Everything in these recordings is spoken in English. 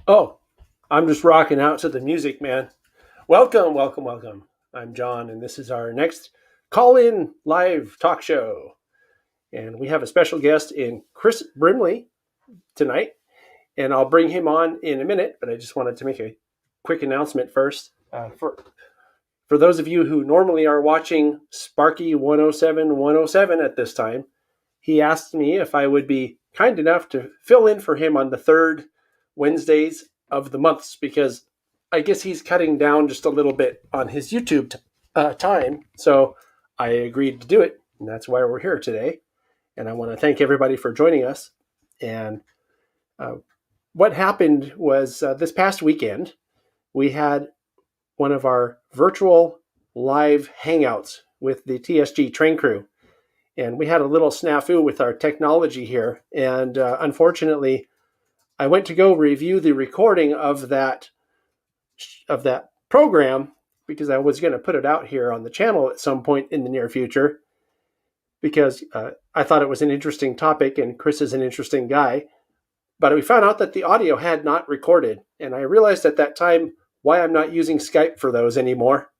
Oh, I'm just rocking out to the music, man. Welcome, welcome, welcome. I'm John, and this is our next call in live talk show. And we have a special guest in Chris Brimley tonight, and I'll bring him on in a minute, but I just wanted to make a quick announcement first. For those of you who normally are watching Sparky 107 at this time, he asked me if I would be kind enough to fill in for him on the third Wednesdays of the months, because I guess he's cutting down just a little bit on his YouTube time. So I agreed to do it, and that's why we're here today. And I want to thank everybody for joining us. And what happened was this past weekend, we had one of our virtual live hangouts with the TSG train crew. And we had a little snafu with our technology here. And unfortunately, I went to go review the recording of that program, because I was going to put it out here on the channel at some point in the near future, because I thought it was an interesting topic and Chris is an interesting guy. But we found out that the audio had not recorded. And I realized at that time why I'm not using Skype for those anymore.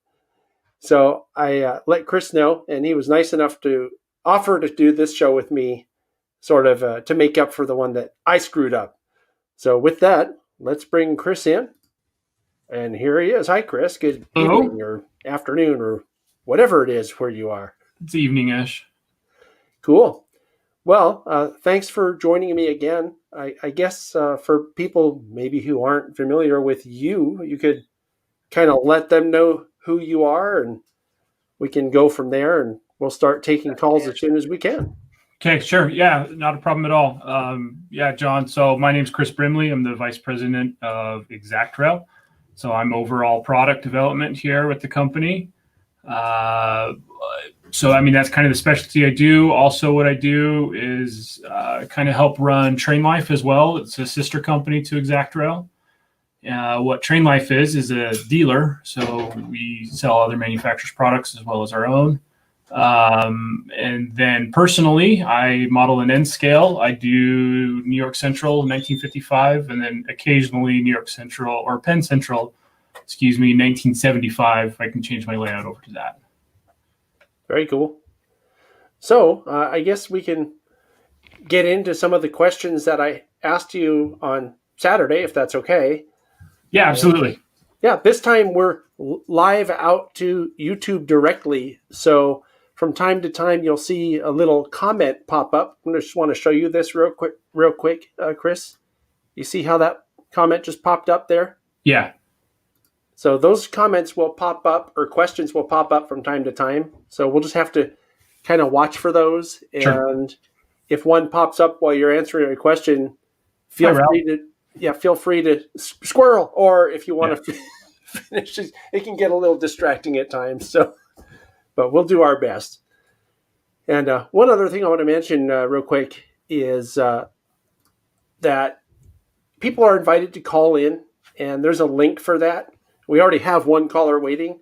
So I let Chris know, and he was nice enough to offer to do this show with me, sort of to make up for the one that I screwed up. So with that, let's bring Chris in. And here he is. Hi, Chris. Good evening or afternoon or whatever it is where you are. It's evening-ish. Cool. Well, thanks for joining me again. I guess for people maybe who aren't familiar with you, you could kind of let them know who you are, and we can go from there, and we'll start taking calls as soon as we can. Okay, sure. Yeah, not a problem at all. John. So my name's Chris Brimley. I'm the vice president of ExactRail. So I'm overall product development here with the company. That's kind of the specialty I do. Also, what I do is kind of help run Train Life as well. It's a sister company to ExactRail. What Train Life is a dealer. So we sell other manufacturers' products as well as our own. And then personally, I model an N scale. I do New York Central 1955, and then occasionally New York Central or Penn Central, 1975. I can change my layout over to that. Very cool. So I guess we can get into some of the questions that I asked you on Saturday, if that's okay. Yeah, absolutely. This time we're live out to YouTube directly. So from time to time, you'll see a little comment pop up. I just want to show you this real quick, Chris. You see how that comment just popped up there? Yeah. So those comments will pop up, or questions will pop up from time to time. So we'll just have to kind of watch for those. Sure. And if one pops up while you're answering a question, feel free to squirrel. Or if you want to finish, it can get a little distracting at times. So, but we'll do our best. And one other thing I want to mention real quick is that people are invited to call in, and there's a link for that. We already have one caller waiting,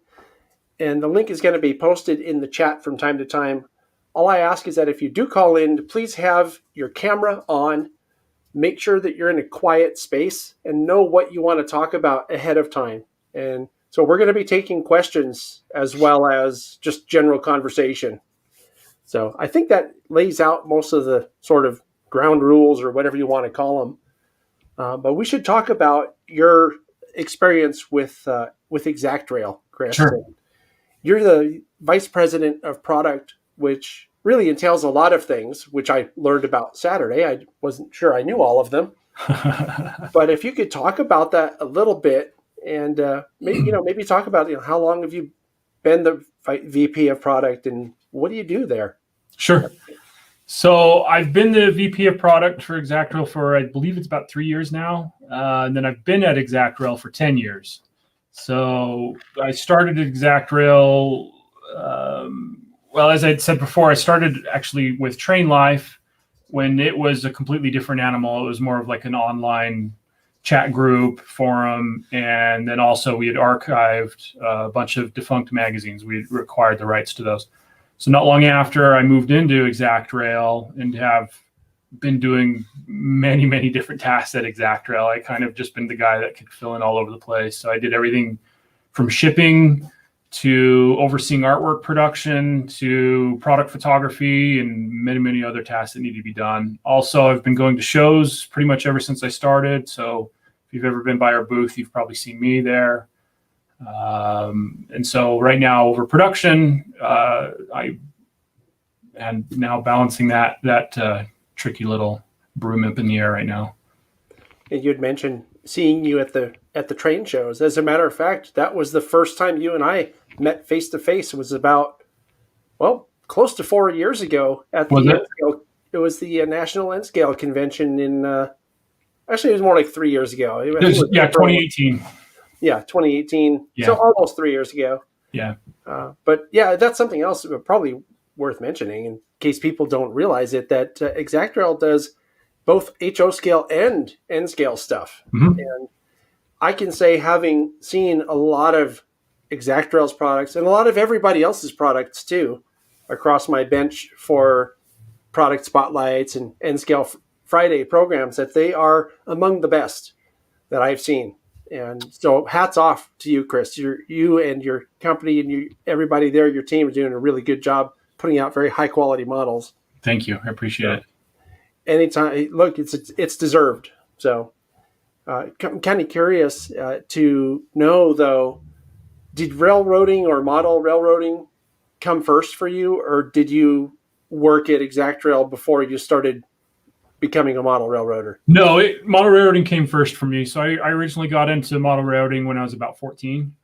and the link is going to be posted in the chat from time to time. All I ask is that if you do call in, please have your camera on, make sure that you're in a quiet space, and know what you want to talk about ahead of time. And so we're going to be taking questions as well as just general conversation. So I think that lays out most of the sort of ground rules, or whatever you want to call them. But we should talk about your experience with ExactRail, Chris. Sure. You're the vice president of product, which really entails a lot of things, which I learned about Saturday. I wasn't sure I knew all of them. But if you could talk about that a little bit, and maybe talk about how long have you been the VP of product, and what do you do there? Sure. So I've been the VP of product for ExactRail for, I believe it's about 3 years now. And then I've been at ExactRail for 10 years. So I started at ExactRail, as I said before, I started actually with Train Life when it was a completely different animal. It was more of like an online chat group, forum, and then also we had archived a bunch of defunct magazines. We acquired the rights to those. So not long after, I moved into ExactRail and have been doing many, many different tasks at ExactRail. I kind of just been the guy that could fill in all over the place. So I did everything from shipping to overseeing artwork production to product photography and many, many other tasks that need to be done. Also, I've been going to shows pretty much ever since I started. So if you've ever been by our booth, you've probably seen me there. And so right now over production, and now balancing that tricky little broom up in the air right now. And you'd mentioned seeing you at the train shows. As a matter of fact, that was the first time you and I met face to face. It was about, well, close to 4 years ago at the N-Scale. It was the National N-Scale Convention in actually it was more like 3 years ago. It was 2018. Yeah, 2018. Yeah. So almost 3 years ago. Yeah. But yeah, that's something else probably worth mentioning in case people don't realize it, that ExactRail does both HO scale and N scale stuff. Mm-hmm. And I can say, having seen a lot of ExactRail's products and a lot of everybody else's products too, across my bench for product spotlights and N scale Friday programs, that they are among the best that I've seen. And so hats off to you, Chris. You and your company and everybody there, your team, are doing a really good job putting out very high quality models. Thank you. I appreciate it. Anytime, look, it's deserved. So I'm kind of curious to know, though, did railroading or model railroading come first for you, or did you work at ExactRail before you started becoming a model railroader? No, model railroading came first for me. So I originally got into model railroading when I was about 14.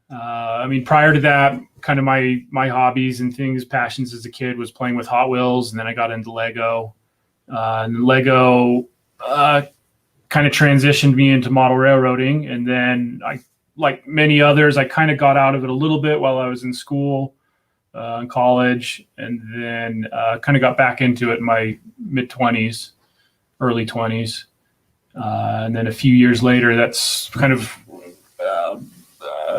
Prior to that, kind of my hobbies and passions as a kid was playing with Hot Wheels, and then I got into Lego. And Lego kind of transitioned me into model railroading, and then I, like many others, I kind of got out of it a little bit while I was in school, in college, and then kind of got back into it in my mid-20s, early 20s. And then a few years later, that's kind of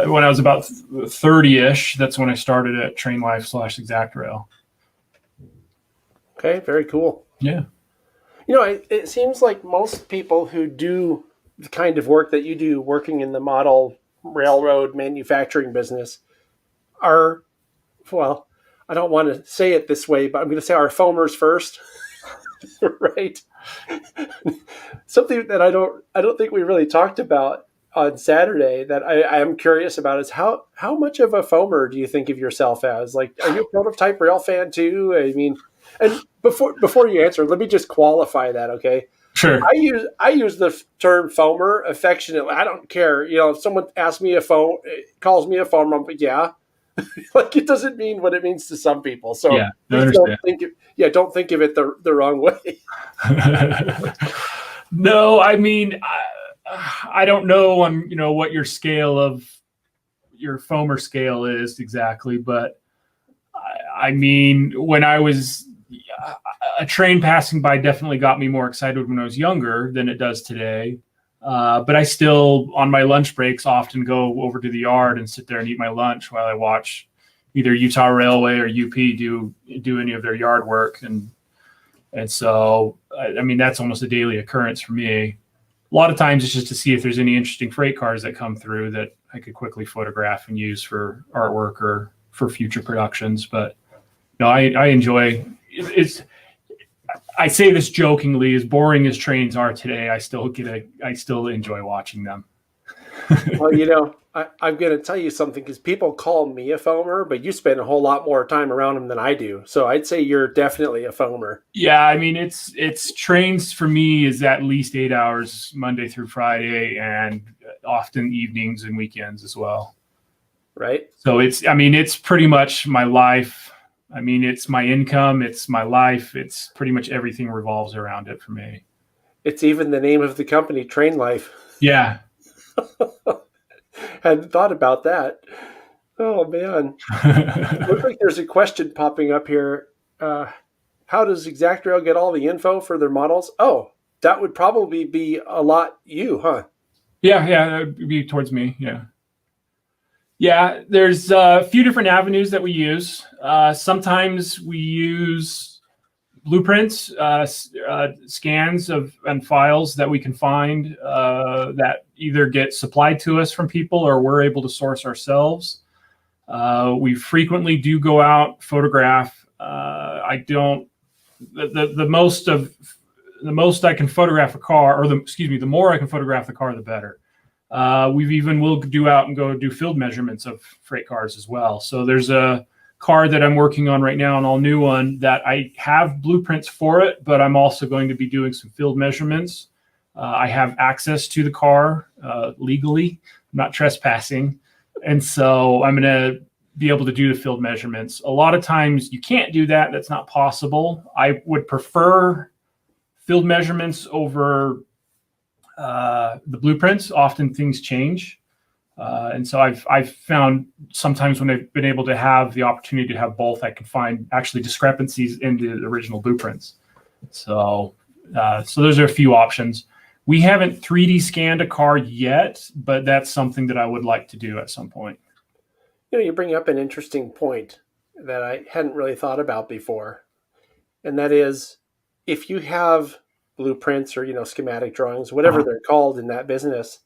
when I was about 30-ish, that's when I started at Train Life / ExactRail. Okay, very cool. Yeah. It seems like most people who do the kind of work that you do, working in the model railroad manufacturing business, are, well, I don't want to say it this way, but I'm going to say our foamers first, right? Something that I don't think we really talked about on Saturday that I am curious about is how much of a foamer do you think of yourself as? Like, are you a prototype rail fan too? I mean, and before you answer, let me just qualify that, okay? Sure. I use the term foamer affectionately. I don't care. If someone asks me calls me a foamer, I'm like, yeah. Like, it doesn't mean what it means to some people. So yeah, don't think of it the wrong way. No, I don't know on what your scale of your foamer scale is exactly, but when I was a train passing by definitely got me more excited when I was younger than it does today. But I still, on my lunch breaks, often go over to the yard and sit there and eat my lunch while I watch either Utah Railway or UP do any of their yard work. And so, that's almost a daily occurrence for me. A lot of times it's just to see if there's any interesting freight cars that come through that I could quickly photograph and use for artwork or for future productions. But I enjoy it's. I say this jokingly, as boring as trains are today, I still enjoy watching them. Well, I'm going to tell you something, because people call me a foamer, but you spend a whole lot more time around them than I do. So I'd say you're definitely a foamer. Yeah, it's trains for me is at least 8 hours Monday through Friday, and often evenings and weekends as well. Right. So it's pretty much my life. It's my income, it's my life, it's pretty much everything revolves around it for me. It's even the name of the company, Train Life. Yeah. Hadn't thought about that. Oh, man. Looks like there's a question popping up here. How does ExactRail get all the info for their models? Oh, that would probably be a lot you, huh? Yeah, that would be towards me, yeah. Yeah, there's a few different avenues that we use. Sometimes we use blueprints, scans and files that we can find that either get supplied to us from people or we're able to source ourselves. We frequently do go out, photograph. The most I can photograph a car, the more I can photograph the car, the better. Will do out and go do field measurements of freight cars as well. So there's a car that I'm working on right now, an all new one that I have blueprints for it, but I'm also going to be doing some field measurements. I have access to the car legally, I'm not trespassing. And so I'm going to be able to do the field measurements. A lot of times you can't do that. That's not possible. I would prefer field measurements over the blueprints. Often things change. And so I've found sometimes when I've been able to have the opportunity to have both, I can find actually discrepancies in the original blueprints. So those are a few options. We haven't 3D scanned a car yet, but that's something that I would like to do at some point. You bring up an interesting point that I hadn't really thought about before. And that is, if you have blueprints or, schematic drawings, whatever they're called in that business,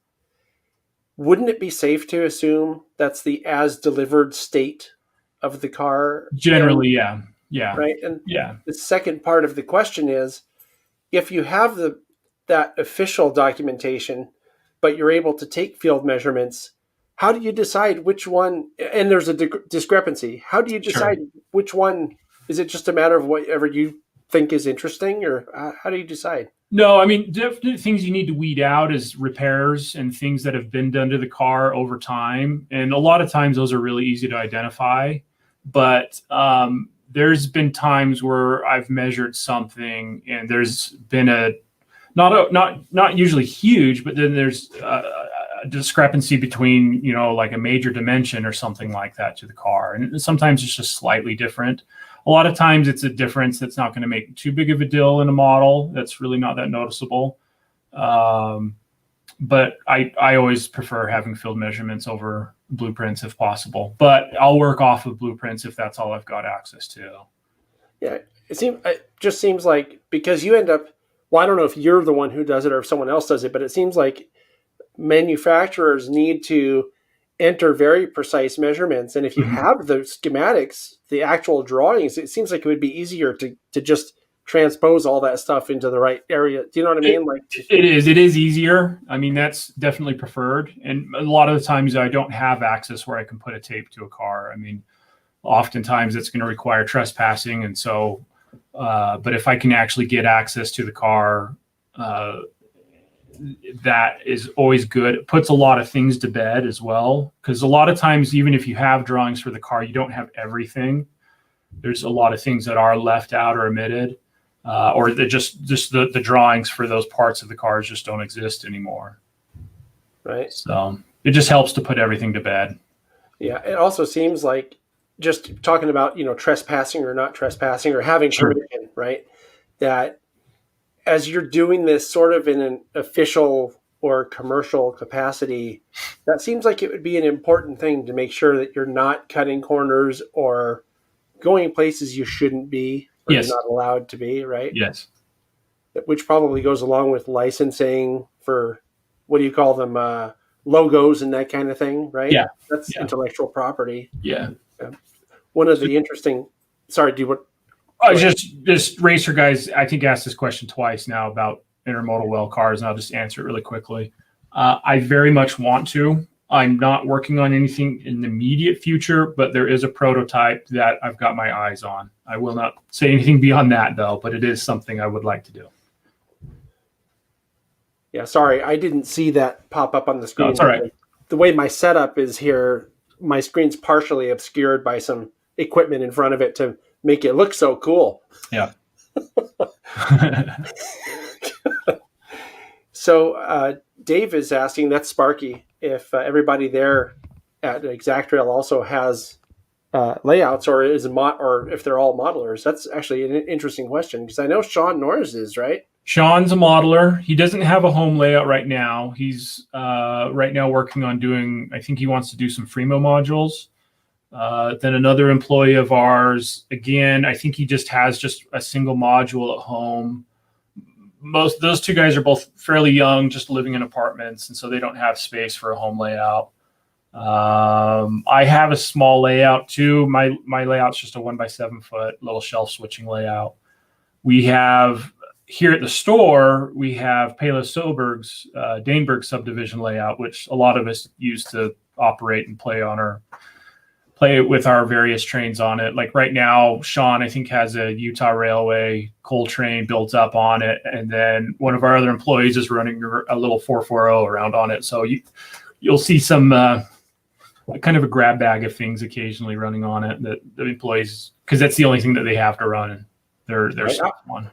wouldn't it be safe to assume that's the as delivered state of the car? Generally, yeah. Right. And yeah. The second part of the question is, if you have that official documentation, but you're able to take field measurements, how do you decide which one? And there's a discrepancy. How do you decide which one? Is it just a matter of whatever you think is interesting, or how do you decide? No, I mean, definitely things you need to weed out is repairs and things that have been done to the car over time. And a lot of times those are really easy to identify. But there's been times where I've measured something and there's been not usually huge, but then there's a discrepancy between, like a major dimension or something like that to the car. And sometimes it's just slightly different. A lot of times it's a difference that's not going to make too big of a deal in a model. That's really not that noticeable. But I always prefer having field measurements over blueprints if possible. But I'll work off of blueprints if that's all I've got access to. Yeah, it just seems like, because you end up, well, I don't know if you're the one who does it or if someone else does it, but it seems like manufacturers need to enter very precise measurements. And if you have the schematics, the actual drawings, it seems like it would be easier to just transpose all that stuff into the right area. Do you know what I mean? It is easier. I mean, that's definitely preferred. And a lot of the times I don't have access where I can put a tape to a car. I mean, oftentimes it's going to require trespassing. And so, but if I can actually get access to the car, that is always good. It puts a lot of things to bed as well, because a lot of times, even if you have drawings for the car, you don't have everything. There's a lot of things that are left out or omitted, or just the drawings for those parts of the cars just don't exist anymore. Right. So it just helps to put everything to bed. Yeah. It also seems like, just talking about, trespassing or not trespassing or having permission, right? That as you're doing this sort of in an official or commercial capacity, that seems like it would be an important thing to make sure that you're not cutting corners or going places you shouldn't be, or you're not allowed to be, right? Yes. Which probably goes along with licensing for, what do you call them, logos and that kind of thing, right? Yeah. That's intellectual property. Yeah. One of the interesting, sorry, do you want? Just racer guys, I think, asked this question twice now about intermodal well cars, and I'll just answer it really quickly. I very much want to. I'm not working on anything in the immediate future, but there is a prototype that I've got my eyes on. I will not say anything beyond that, though, but it is something I would like to do. Yeah, sorry, I didn't see that pop up on the screen. No, it's all right. The way my setup is here, my screen's partially obscured by some equipment in front of it to make it look so cool. Yeah. So Dave is asking, that's Sparky, if everybody there at ExactRail also has layouts, or or if they're all modelers. That's actually an interesting question, because I know Sean Norris is, right? Sean's a modeler. He doesn't have a home layout right now. He's right now working on doing, I think he wants to do some Fremo modules. Then another employee of ours, again, I think he just has a single module at home. Those two guys are both fairly young, just living in apartments, and so they don't have space for a home layout. I have a small layout too. My layout's just a 1x7 foot little shelf switching layout. We have here at the store, we have Payless Soberg's Daneberg subdivision layout, which a lot of us use to operate and play with our various trains on it. Like right now, Sean, I think, has a Utah Railway coal train built up on it. And then one of our other employees is running a little 440 around on it. So you'll see some kind of a grab bag of things occasionally running on it that the employees, because that's the only thing that they have to run their stuff on.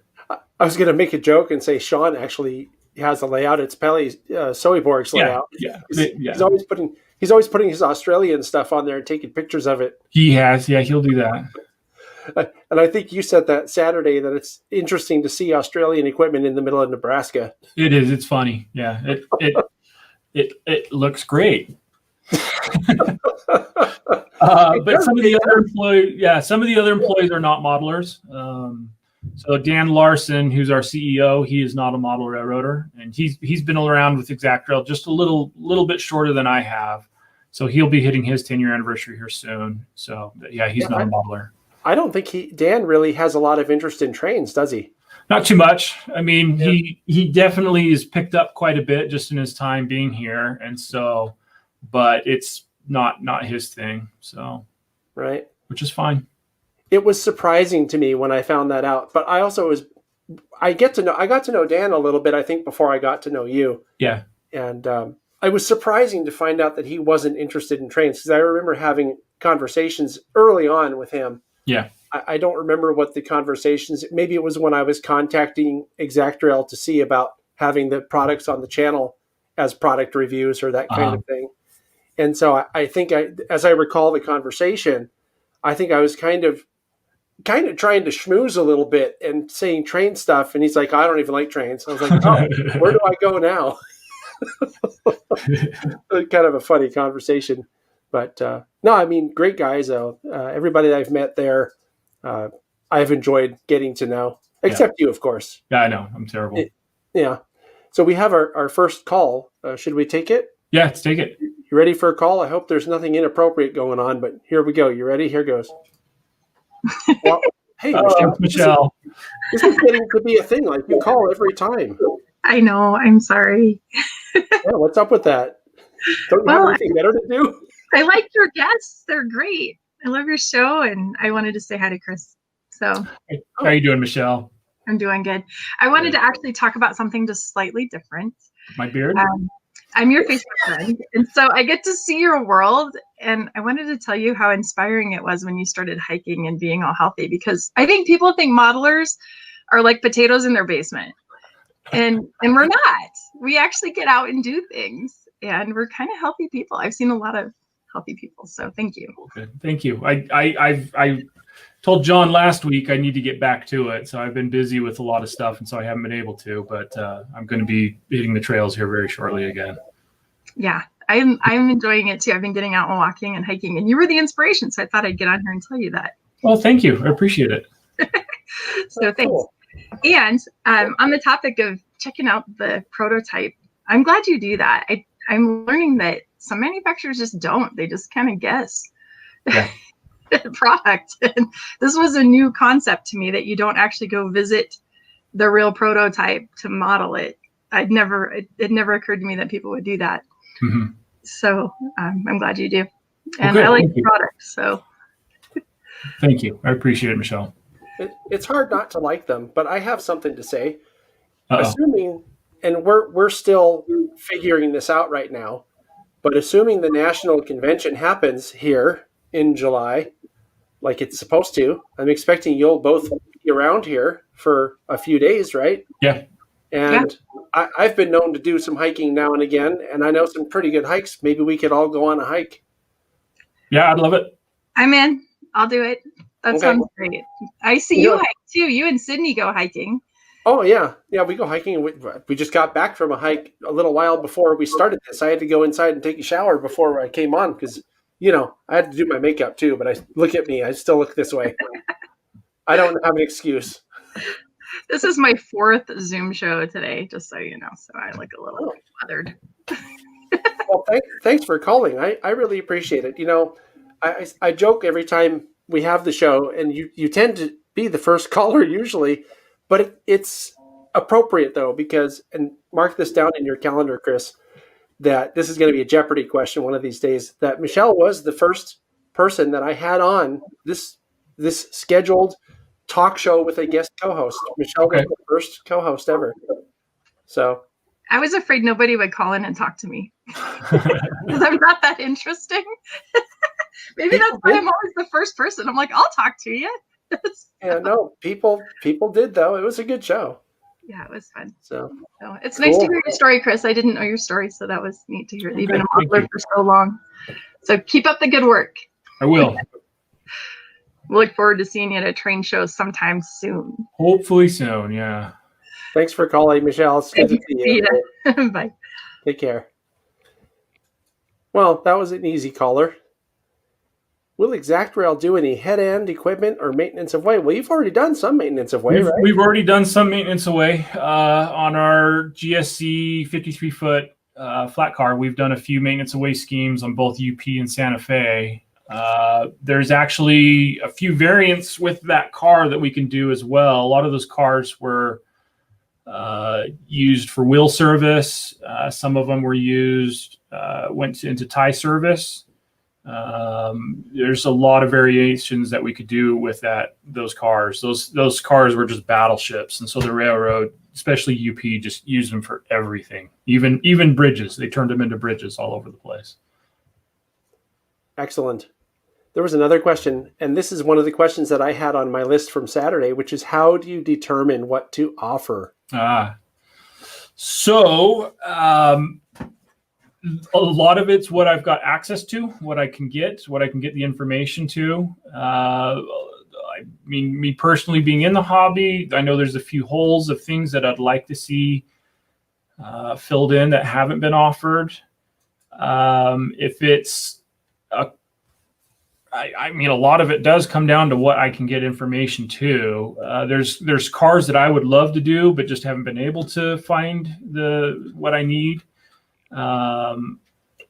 I was going to make a joke and say Sean actually has a layout. It's Pele Soeborg's layout. Yeah. He's always putting his Australian stuff on there and taking pictures of it. He has, he'll do that. And I think you said that Saturday that it's interesting to see Australian equipment in the middle of Nebraska. It is. It's funny. Yeah. It looks great. But some of the other employees are not modelers. So Dan Larson, who's our CEO, he is not a model railroader, and he's been around with ExactRail just a little bit shorter than I have. So he'll be hitting his 10-year anniversary here soon. So he's not a modeler. I don't think Dan really has a lot of interest in trains, does he? Not too much. I mean, he definitely has picked up quite a bit just in his time being here, and so, but it's not his thing. So, right, which is fine. It was surprising to me when I found that out, but I got to know Dan a little bit, I think, before I got to know you. Yeah. And it was surprising to find out that he wasn't interested in trains, because I remember having conversations early on with him. Yeah. I don't remember what the conversations, maybe it was when I was contacting ExactRail to see about having the products on the channel as product reviews or that kind of thing. And so I think as I recall the conversation, I think I was kind of trying to schmooze a little bit and saying train stuff. And he's like, I don't even like trains. I was like, oh, where do I go now? Kind of a funny conversation. But no, I mean, great guys, though. Everybody that I've met there, I've enjoyed getting to know, except you, of course. Yeah, I know. I'm terrible. Yeah. So we have our first call. Should we take it? Yeah, let's take it. You ready for a call? I hope there's nothing inappropriate going on, but here we go. You ready? Here goes. Well, hey, Michelle. This is getting to be a thing. Like, you call every time. I know. I'm sorry. Yeah, what's up with that? Don't you have anything better to do? I like your guests. They're great. I love your show, and I wanted to say hi to Chris. So, how are you doing, Michelle? I'm doing good. I wanted to actually talk about something just slightly different. My beard? I'm your Facebook friend, and so I get to see your world, and I wanted to tell you how inspiring it was when you started hiking and being all healthy, because I think people think modelers are like potatoes in their basement, and we're not. We actually get out and do things, and we're kind of healthy people. I've seen a lot of healthy people, so thank you. Okay, thank you. I told John last week I need to get back to it, so I've been busy with a lot of stuff, and so I haven't been able to. But I'm going to be hitting the trails here very shortly again. Yeah, I'm enjoying it too. I've been getting out and walking and hiking, and you were the inspiration, so I thought I'd get on here and tell you that. Well, thank you. I appreciate it. So thanks. Cool. And on the topic of checking out the prototype, I'm glad you do that. I'm learning that some manufacturers just don't. They just kind of guess. Yeah. The product. And this was a new concept to me, that you don't actually go visit the real prototype to model it. It never occurred to me that people would do that. Mm-hmm. So I'm glad you do. And I like the product. So thank you. I appreciate it, Michelle. It's hard not to like them, but I have something to say. Uh-oh. Assuming, and we're still figuring this out right now, but assuming the national convention happens here in July, like it's supposed to, I'm expecting you'll both be around here for a few days, right? Yeah. And yeah. I've been known to do some hiking now and again, and I know some pretty good hikes. Maybe we could all go on a hike. Yeah, I'd love it. I'm in. I'll do it. That sounds great. I see you hike too. You and Sydney go hiking. Oh, yeah. Yeah, we go hiking. And we just got back from a hike a little while before we started this. I had to go inside and take a shower before I came on because I had to do my makeup too, but look at me. I still look this way. I don't have an excuse. This is my 4th Zoom show today, just so you know. So I look a little bothered. Well, thanks for calling. I really appreciate it. I joke every time we have the show, and you tend to be the first caller usually, but it's appropriate though, because, and mark this down in your calendar, Chris, that this is going to be a Jeopardy question one of these days, that Michelle was the first person that I had on this scheduled talk show with a guest co-host. Michelle was the first co-host ever. So I was afraid nobody would call in and talk to me because I'm not that interesting. Maybe that's why I'm always the first person. I'm like, I'll talk to you. Yeah, no, people did though. It was a good show. Yeah, it was fun. So it's nice to hear your story, Chris. I didn't know your story, so that was neat to hear. You've been a modeler for so long. So keep up the good work. I will. We'll look forward to seeing you at a train show sometime soon. Hopefully soon, yeah. Thanks for calling, Michelle. It's good to see you. Bye. Take care. Well, that was an easy caller. Will ExactRail do any head-end equipment or maintenance of way? Well, you've already done some maintenance of way, right? We've already done some maintenance of way on our GSC 53-foot flat car. We've done a few maintenance of way schemes on both UP and Santa Fe. There's actually a few variants with that car that we can do as well. A lot of those cars were used for wheel service. Some of them were went into tie service. There's a lot of variations that we could do with those cars. Those cars were just battleships, and so the railroad, especially UP, just used them for everything. Even bridges, they turned them into bridges all over the place. Excellent. There was another question, and this is one of the questions that I had on my list from Saturday, which is, how do you determine what to offer? So a lot of it's what I've got access to, what I can get the information to. I mean, me personally being in the hobby, I know there's a few holes of things that I'd like to see filled in that haven't been offered. If it's I mean, a lot of it does come down to what I can get information to. There's cars that I would love to do, but just haven't been able to find what I need.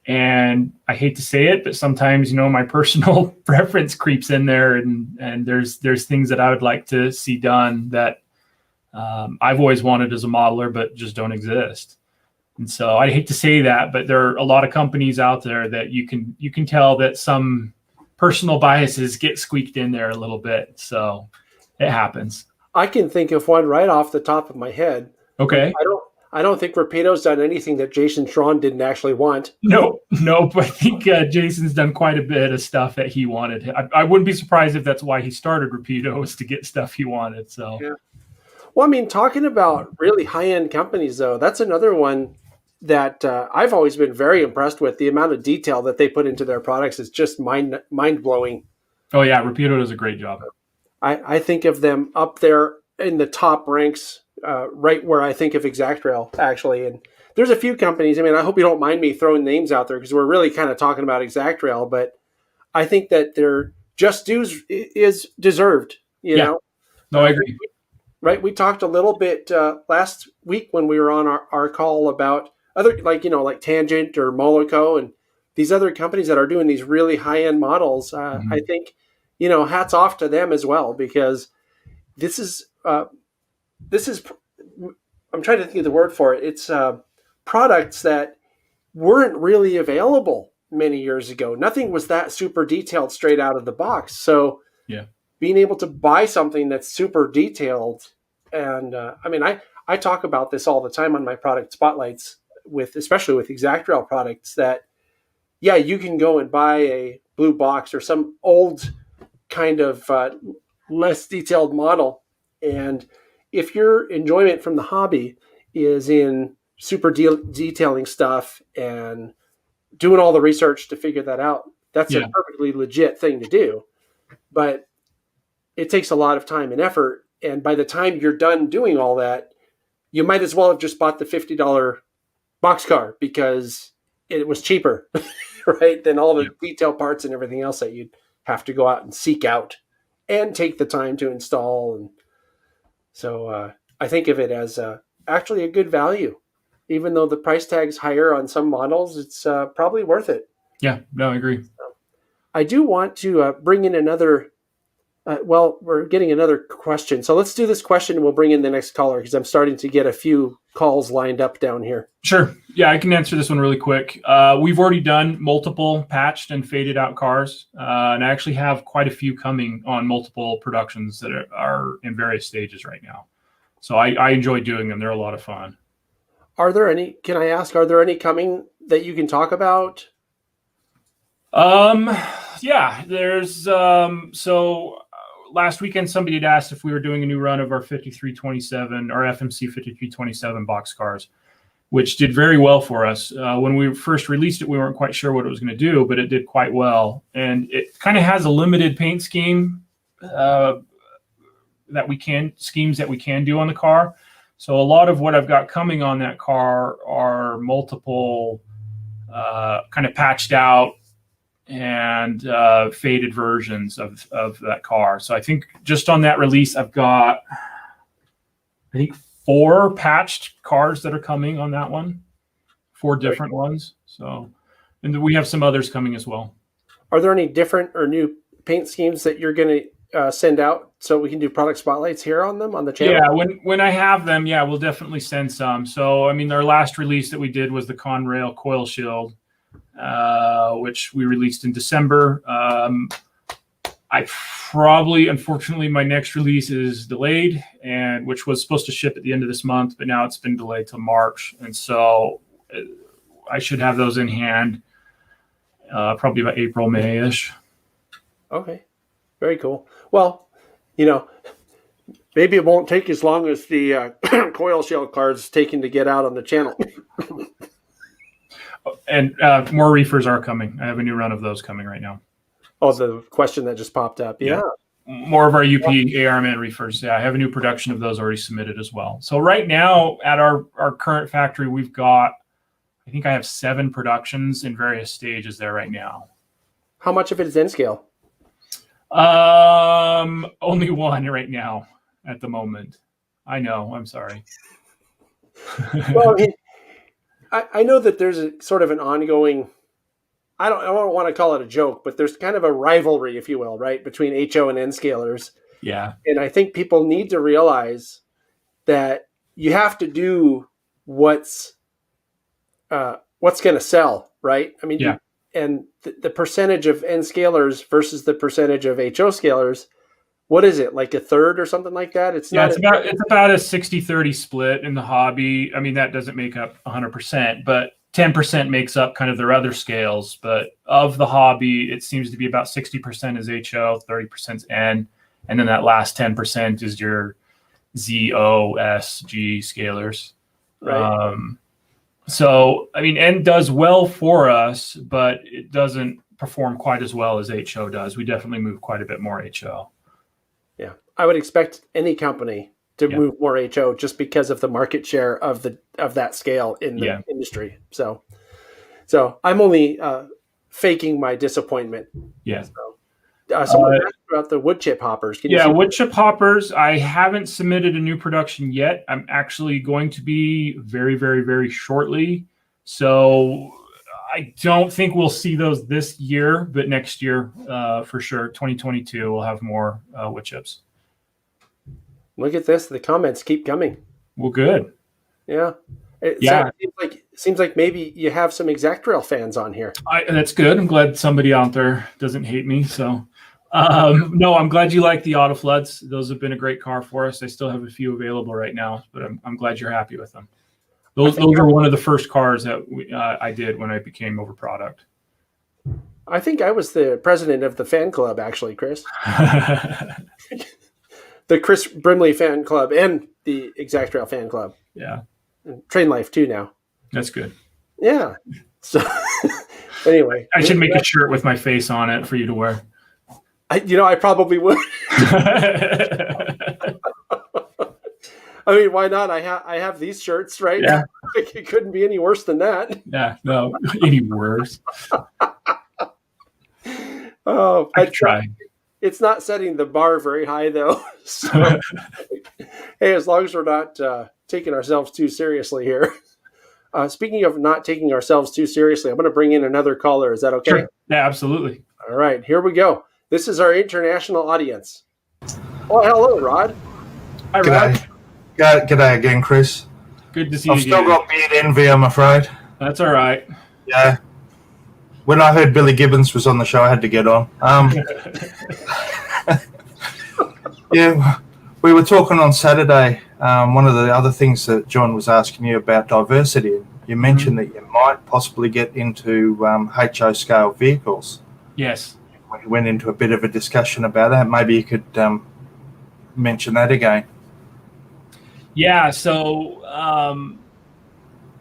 And I hate to say it, but sometimes, my personal preference creeps in there, and there's things that I would like to see done that I've always wanted as a modeler, but just don't exist. And so I hate to say that, but there are a lot of companies out there that you can tell that some personal biases get squeaked in there a little bit. So it happens. I can think of one right off the top of my head. Okay. I don't think Rapido's done anything that Jason Schron didn't actually want. No, but I think Jason's done quite a bit of stuff that he wanted. I wouldn't be surprised if that's why he started Rapido, was to get stuff he wanted. So, yeah. Well, I mean, talking about really high-end companies, though, that's another one that I've always been very impressed with. The amount of detail that they put into their products is just mind-blowing. Oh, yeah, Rapido does a great job. I think of them up there in the top ranks, right where I think of ExactRail, actually. And there's a few companies. I mean, I hope you don't mind me throwing names out there, because we're really kind of talking about ExactRail, but I think that their just dues is deserved, you know? No, I agree. Right. We talked a little bit last week when we were on our call about other, like Tangent or Moloco and these other companies that are doing these really high-end models. I think, hats off to them as well, because this is, I'm trying to think of the word for it. It's products that weren't really available many years ago. Nothing was that super detailed straight out of the box. So yeah, being able to buy something that's super detailed. And I mean, I talk about this all the time on my product spotlights, especially with ExactRail products, that, yeah, you can go and buy a blue box or some old kind of less detailed model. And if your enjoyment from the hobby is in super detailing stuff and doing all the research to figure that out, that's a perfectly legit thing to do. But it takes a lot of time and effort. And by the time you're done doing all that, you might as well have just bought the $50 boxcar, because it was cheaper, right, than all the detail parts and everything else that you'd have to go out and seek out and take the time to install. And so I think of it as actually a good value. Even though the price tag's higher on some models, it's probably worth it. Yeah, no, I agree. I do want to bring in another. We're getting another question. So let's do this question and we'll bring in the next caller because I'm starting to get a few calls lined up down here. Sure. Yeah, I can answer this one really quick. We've already done multiple patched and faded out cars. And I actually have quite a few coming on multiple productions that are in various stages right now. So I enjoy doing them. They're a lot of fun. Are there any coming that you can talk about? Yeah, there's last weekend somebody had asked if we were doing a new run of our 5327 or FMC 5327 box cars, which did very well for us. When we first released it, we weren't quite sure what it was going to do, but it did quite well. And it kind of has a limited paint scheme that we can do on the car. So a lot of what I've got coming on that car are multiple kind of patched out and faded versions of that car. So I think just on that release, I've got, 4 patched cars that are coming on that one, 4 different ones. So, and we have some others coming as well. Are there any different or new paint schemes that you're going to send out so we can do product spotlights here on them on the channel? Yeah, when I have them, yeah, we'll definitely send some. So, I mean, our last release that we did was the Conrail Coil Shield, which we released in December. Unfortunately, my next release is delayed, and which was supposed to ship at the end of this month, but now it's been delayed to March. And so I should have those in hand probably about April, May-ish. Okay, very cool. Well, maybe it won't take as long as the coil shell cards taking to get out on the channel. And more reefers are coming. I have a new run of those coming right now. Oh, the question that just popped up. Yeah. More of our UP ARMN reefers. Yeah, I have a new production of those already submitted as well. So right now at our current factory, we've got, I think I have 7 productions in various stages there right now. How much of it is N scale? Only one right now at the moment. I know. I'm sorry. Well, I know that there's a sort of an ongoing, I don't want to call it a joke, but there's kind of a rivalry, if you will, right, between HO and N scalers. Yeah. And I think people need to realize that you have to do what's going to sell, right? I mean, and the percentage of N scalers versus the percentage of HO scalers, what is it, like a third or something like that? It's about a 60-30 split in the hobby. I mean, that doesn't make up 100%, but 10% makes up kind of their other scales. But of the hobby, it seems to be about 60% is HO, 30% is N, and then that last 10% is your ZO, S, G scalers. Right. So, I mean, N does well for us, but it doesn't perform quite as well as HO does. We definitely move quite a bit more HO. Yeah, I would expect any company to move more HO just because of the market share of that scale in the industry. So I'm only faking my disappointment. Yeah. Someone asked about the wood chip hoppers. Wood chip hoppers. I haven't submitted a new production yet. I'm actually going to be very, very, very shortly. So I don't think we'll see those this year, but next year for sure, 2022, we'll have more wood chips. Look at this. The comments keep coming. Well, good. Yeah. It seems like maybe you have some ExactRail fans on here. That's good. I'm glad somebody out there doesn't hate me. So, no, I'm glad you like the auto floods. Those have been a great car for us. I still have a few available right now, but I'm glad you're happy with them. Those are one of the first cars that I did when I became over product. I think I was the president of the fan club, actually, Chris. The Chris Brimley fan club and the ExactRail fan club. Yeah. And Train Life too now. That's good. Yeah. So anyway. I should make a shirt with my face on it for you to wear. I probably would. I mean, why not? I have these shirts, right? Yeah. It couldn't be any worse than that. Yeah, no, any worse. Oh, I could try. It's not setting the bar very high, though. So, hey, as long as we're not taking ourselves too seriously here. Speaking of not taking ourselves too seriously, I'm going to bring in another caller. Is that okay? Sure. Yeah, absolutely. All right, here we go. This is our international audience. Oh, hello, Rod. Hi, Rod. G'day again, Chris. Good to see you I've still again. got beard envy, I'm afraid. That's all right. Yeah. When I heard Billy Gibbons was on the show, I had to get on. Yeah, we were talking on Saturday. One of the other things that John was asking you about diversity, you mentioned that you might possibly get into HO scale vehicles. Yes. We went into a bit of a discussion about that. Maybe you could mention that again. Yeah, so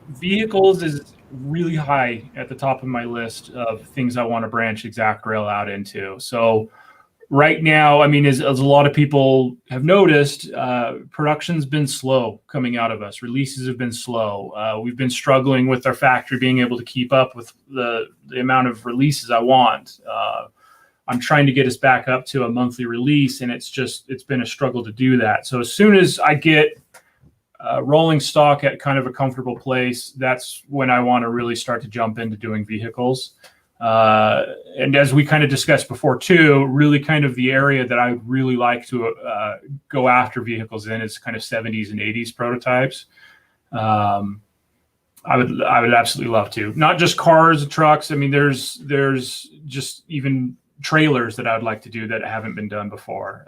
vehicles is really high at the top of my list of things I want to branch ExactRail out into. So right now, I mean, as a lot of people have noticed, production's been slow coming out of us. Releases have been slow. We've been struggling with our factory being able to keep up with the amount of releases I want. I'm trying to get us back up to a monthly release, and it's been a struggle to do that. So as soon as I get rolling stock at kind of a comfortable place, that's when I want to really start to jump into doing vehicles. And as we kind of discussed before too, really kind of the area that I really like to go after vehicles in is kind of 70s and 80s prototypes. I would absolutely love to. Not just cars, trucks. I mean, there's just even trailers that I would like to do that haven't been done before.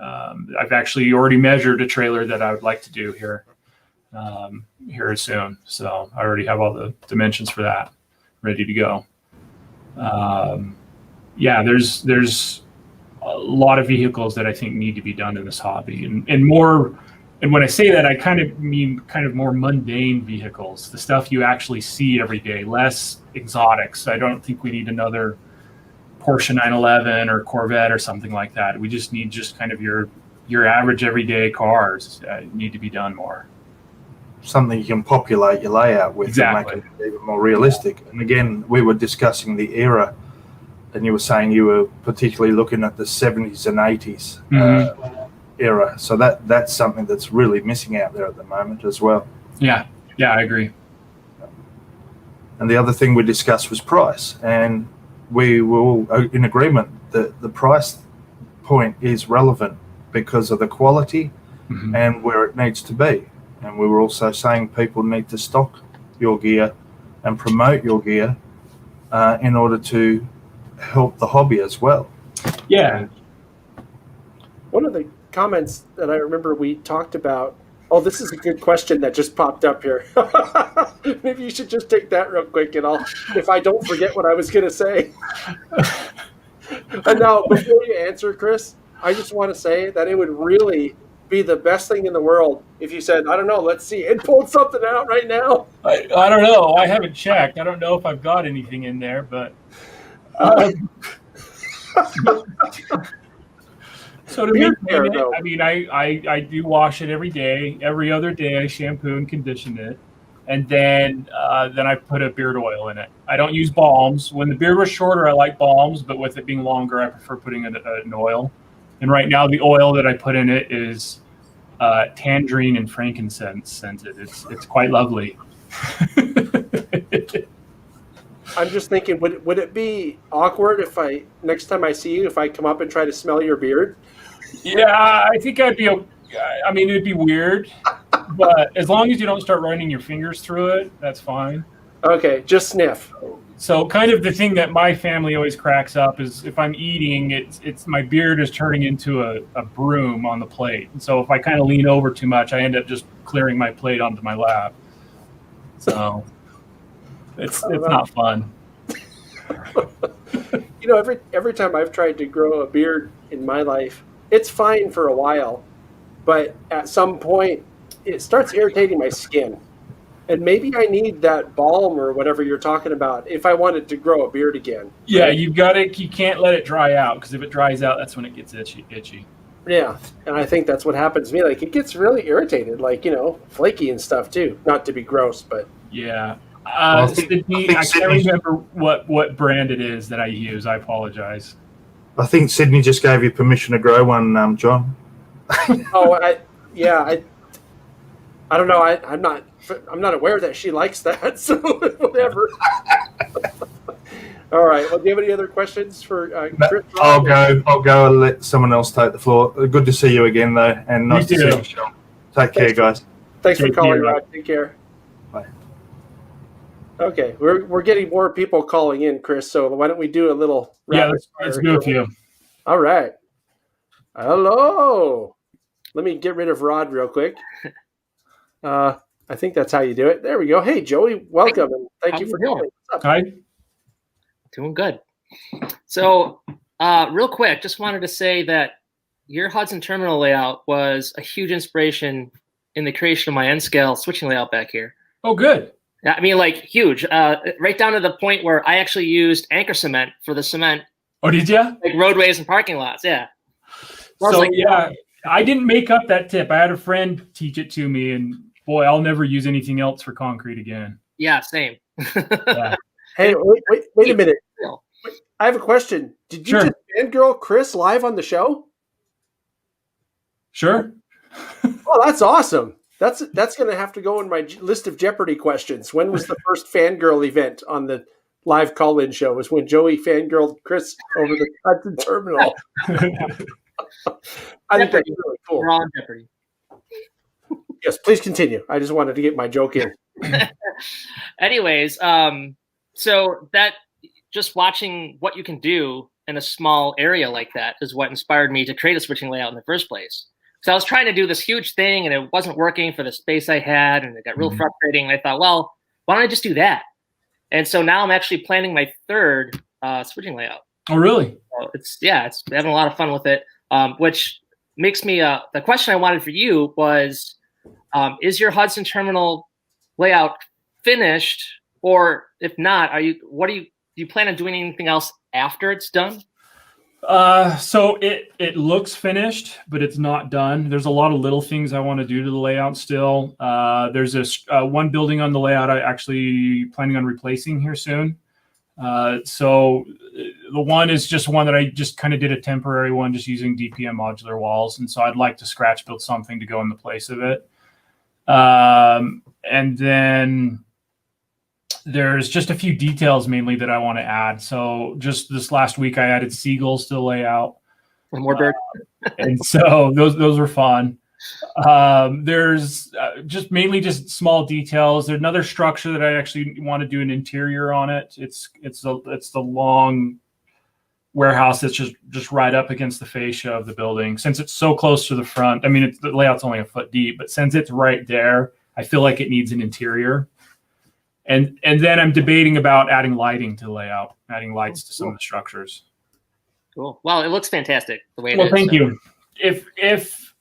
I've actually already measured a trailer that I would like to do here soon. So I already have all the dimensions for that ready to go. Yeah, there's a lot of vehicles that I think need to be done in this hobby, and more. And when I say that, I kind of mean kind of more mundane vehicles, the stuff you actually see every day, less exotics. I don't think we need another Porsche 911 or Corvette or something like that. We just need kind of your average everyday cars need to be done more. Something you can populate your layout with. Exactly. And make it even more realistic. And again, we were discussing the era, and you were saying you were particularly looking at the 70s and 80s era. So that's something that's really missing out there at the moment as well. Yeah, I agree. And the other thing we discussed was price, and we were all in agreement that the price point is relevant because of the quality and where it needs to be. And we were also saying people need to stock your gear and promote your gear in order to help the hobby as well. Yeah. One of the comments that I remember we talked about, oh, this is a good question that just popped up here. Maybe you should just take that real quick, and if I don't forget what I was going to say. And now, before you answer, Chris, I just want to say that it would really be the best thing in the world if you said, I don't know, let's see, and pulled something out right now. I don't know. I haven't checked. I don't know if I've got anything in there, but so to maintain it, I mean, I do wash it every day. Every other day, I shampoo and condition it, and then I put a beard oil in it. I don't use balms. When the beard was shorter, I like balms, but with it being longer, I prefer putting an oil. And right now, the oil that I put in it is tangerine and frankincense scented. It's quite lovely. I'm just thinking, would it be awkward if next time I see you, if I come up and try to smell your beard? Yeah, I think I'd be. I mean, it'd be weird, but as long as you don't start running your fingers through it, that's fine. Okay, just sniff. So kind of the thing that my family always cracks up is if I'm eating, it's my beard is turning into a broom on the plate. And so if I kind of lean over too much, I end up just clearing my plate onto my lap. So it's not fun. You know, every time I've tried to grow a beard in my life, it's fine for a while, but at some point it starts irritating my skin. And maybe I need that balm or whatever you're talking about if I wanted to grow a beard again. Yeah, you can't let it dry out, because if it dries out, that's when it gets itchy. Yeah, and I think that's what happens to me. Like it gets really irritated, like flaky and stuff too. Not to be gross, but Yeah. Well, I Sydney, think I can't Sydney's, remember what brand it is that I use. I apologize. I think Sydney just gave you permission to grow one, John. oh, I don't know. I'm not aware that she likes that. So whatever. All right. Well, do you have any other questions for Chris? I'll go and let someone else take the floor. Good to see you again, though, and nice to see you, Sean. Take care, guys. Thanks for Take calling, care. Rod. Take care. Bye. Okay, we're getting more people calling in, Chris. So why don't we do a little? Yeah, let's do a few. All right. Hello. Let me get rid of Rod real quick. I think that's how you do it. There we go. Hey, Joey, welcome, and thank you for calling. What's up? Hi. Doing good. So, real quick, just wanted to say that your Hudson Terminal layout was a huge inspiration in the creation of my N-scale switching layout back here. Oh, good. I mean, like huge. Right down to the point where I actually used anchor cement for the cement. Oh, did you? Like roadways and parking lots, yeah. So, yeah, I didn't make up that tip. I had a friend teach it to me, and boy, I'll never use anything else for concrete again. Yeah, same. Yeah. Hey, wait a minute. I have a question. Did you just fangirl Chris live on the show? Sure. Oh, that's awesome. That's going to have to go in my list of Jeopardy questions. When was the first fangirl event on the live call-in show? Was when Joey fangirled Chris over the Hudson Terminal. I think that's really cool. We're on Jeopardy. Yes, please continue. I just wanted to get my joke in. Anyways, so that just watching what you can do in a small area like that is what inspired me to create a switching layout in the first place. So I was trying to do this huge thing and it wasn't working for the space I had, and it got real frustrating. And I thought, well, why don't I just do that? And so now I'm actually planning my third switching layout. Oh, really? So it's having a lot of fun with it, which makes me the question I wanted for you was, is your Hudson Terminal layout finished, or if not, do you plan on doing anything else after it's done? So it looks finished, but it's not done. There's a lot of little things I want to do to the layout still. There's this one building on the layout I actually planning on replacing here soon. So the one is just one that I just kind of did a temporary one, just using DPM modular walls. And so I'd like to scratch build something to go in the place of it. And then there's just a few details mainly that I want to add. So just this last week, I added seagulls to the layout. More birds. And so those were fun. There's just mainly just small details. There's another structure that I actually want to do an interior on it. It's the long warehouse that's just right up against the fascia of the building. Since it's so close to the front, I mean, the layout's only a foot deep, but since it's right there, I feel like it needs an interior. And then I'm debating about adding lighting to the layout, adding lights to some of the structures. Cool. Well, it looks fantastic the way it is. Well, thank you. If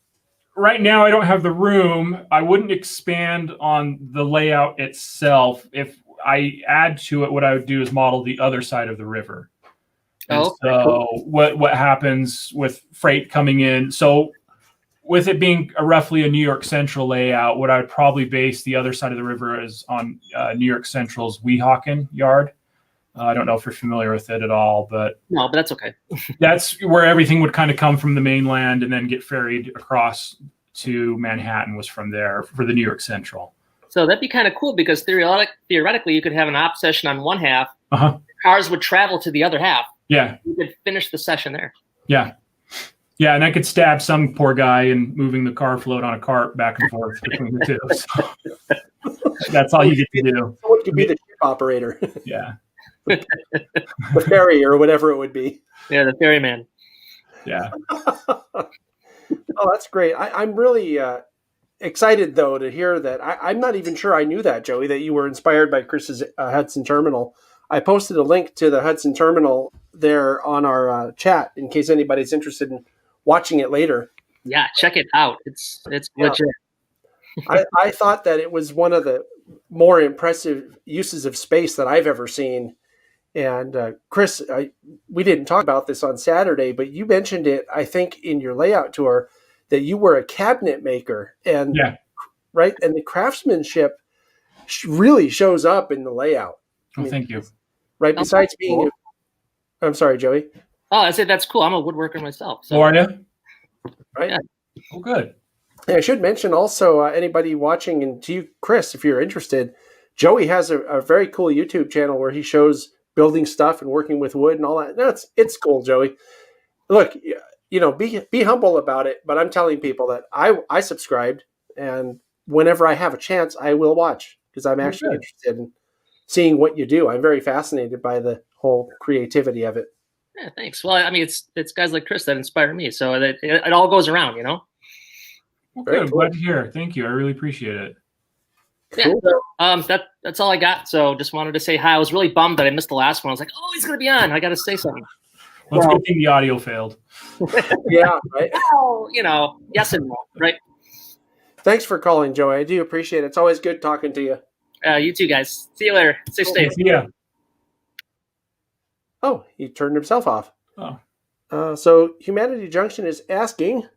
right now I don't have the room, I wouldn't expand on the layout itself. If I add to it, what I would do is model the other side of the river. And so what happens with freight coming in? So with it being roughly a New York Central layout, what I would probably base the other side of the river is on New York Central's Weehawken yard. I don't know if you're familiar with it at all, but no, but that's okay. That's where everything would kind of come from the mainland and then get ferried across to Manhattan, was from there for the New York Central. So that'd be kind of cool because theoretically you could have an op session on one half. Cars would travel to the other half. Yeah. You could finish the session there. Yeah. Yeah, and I could stab some poor guy in moving the car float on a cart back and forth between the two. So that's all you get to do. Someone could be the ship operator. Yeah. The ferry or whatever it would be. Yeah, the ferryman. Yeah. Oh, that's great. I'm really excited, though, to hear that. I'm not even sure I knew that, Joey, that you were inspired by Chris's Hudson Terminal. I posted a link to the Hudson Terminal there on our chat in case anybody's interested in watching it later. Yeah, check it out. It's legit. I thought that it was one of the more impressive uses of space that I've ever seen. And Chris, we didn't talk about this on Saturday, but you mentioned it, I think, in your layout tour that you were a cabinet maker, and Yeah. right, and the craftsmanship really shows up in the layout. Oh, thank you. Right, Oh, besides that's being, cool. I'm sorry, Joey. Oh, I said that's cool. I'm a woodworker myself. So. Oh, are you? Right. Yeah. Oh, good. And I should mention also, anybody watching, and to you, Chris, if you're interested, Joey has a very cool YouTube channel where he shows building stuff and working with wood and all that. No, it's cool, Joey. Look, be humble about it, but I'm telling people that I subscribed, and whenever I have a chance, I will watch, because I'm actually interested in seeing what you do. I'm very fascinated by the whole creativity of it. Yeah, thanks. Well, I mean, it's guys like Chris that inspire me. So it all goes around, you know. Well, Very good. I'm cool. glad to hear. Thank you. I really appreciate it. Cool. Yeah. So, that's all I got. So just wanted to say hi. I was really bummed that I missed the last one. I was like, oh, he's gonna be on. I got to say something. Well, it's a good thing the audio failed. Yeah, right. Well, yes and no, right? Thanks for calling, Joey. I do appreciate it. It's always good talking to you. You too, guys. See you later. Stay safe. Yeah. Oh, he turned himself off. Oh. So Humanity Junction is asking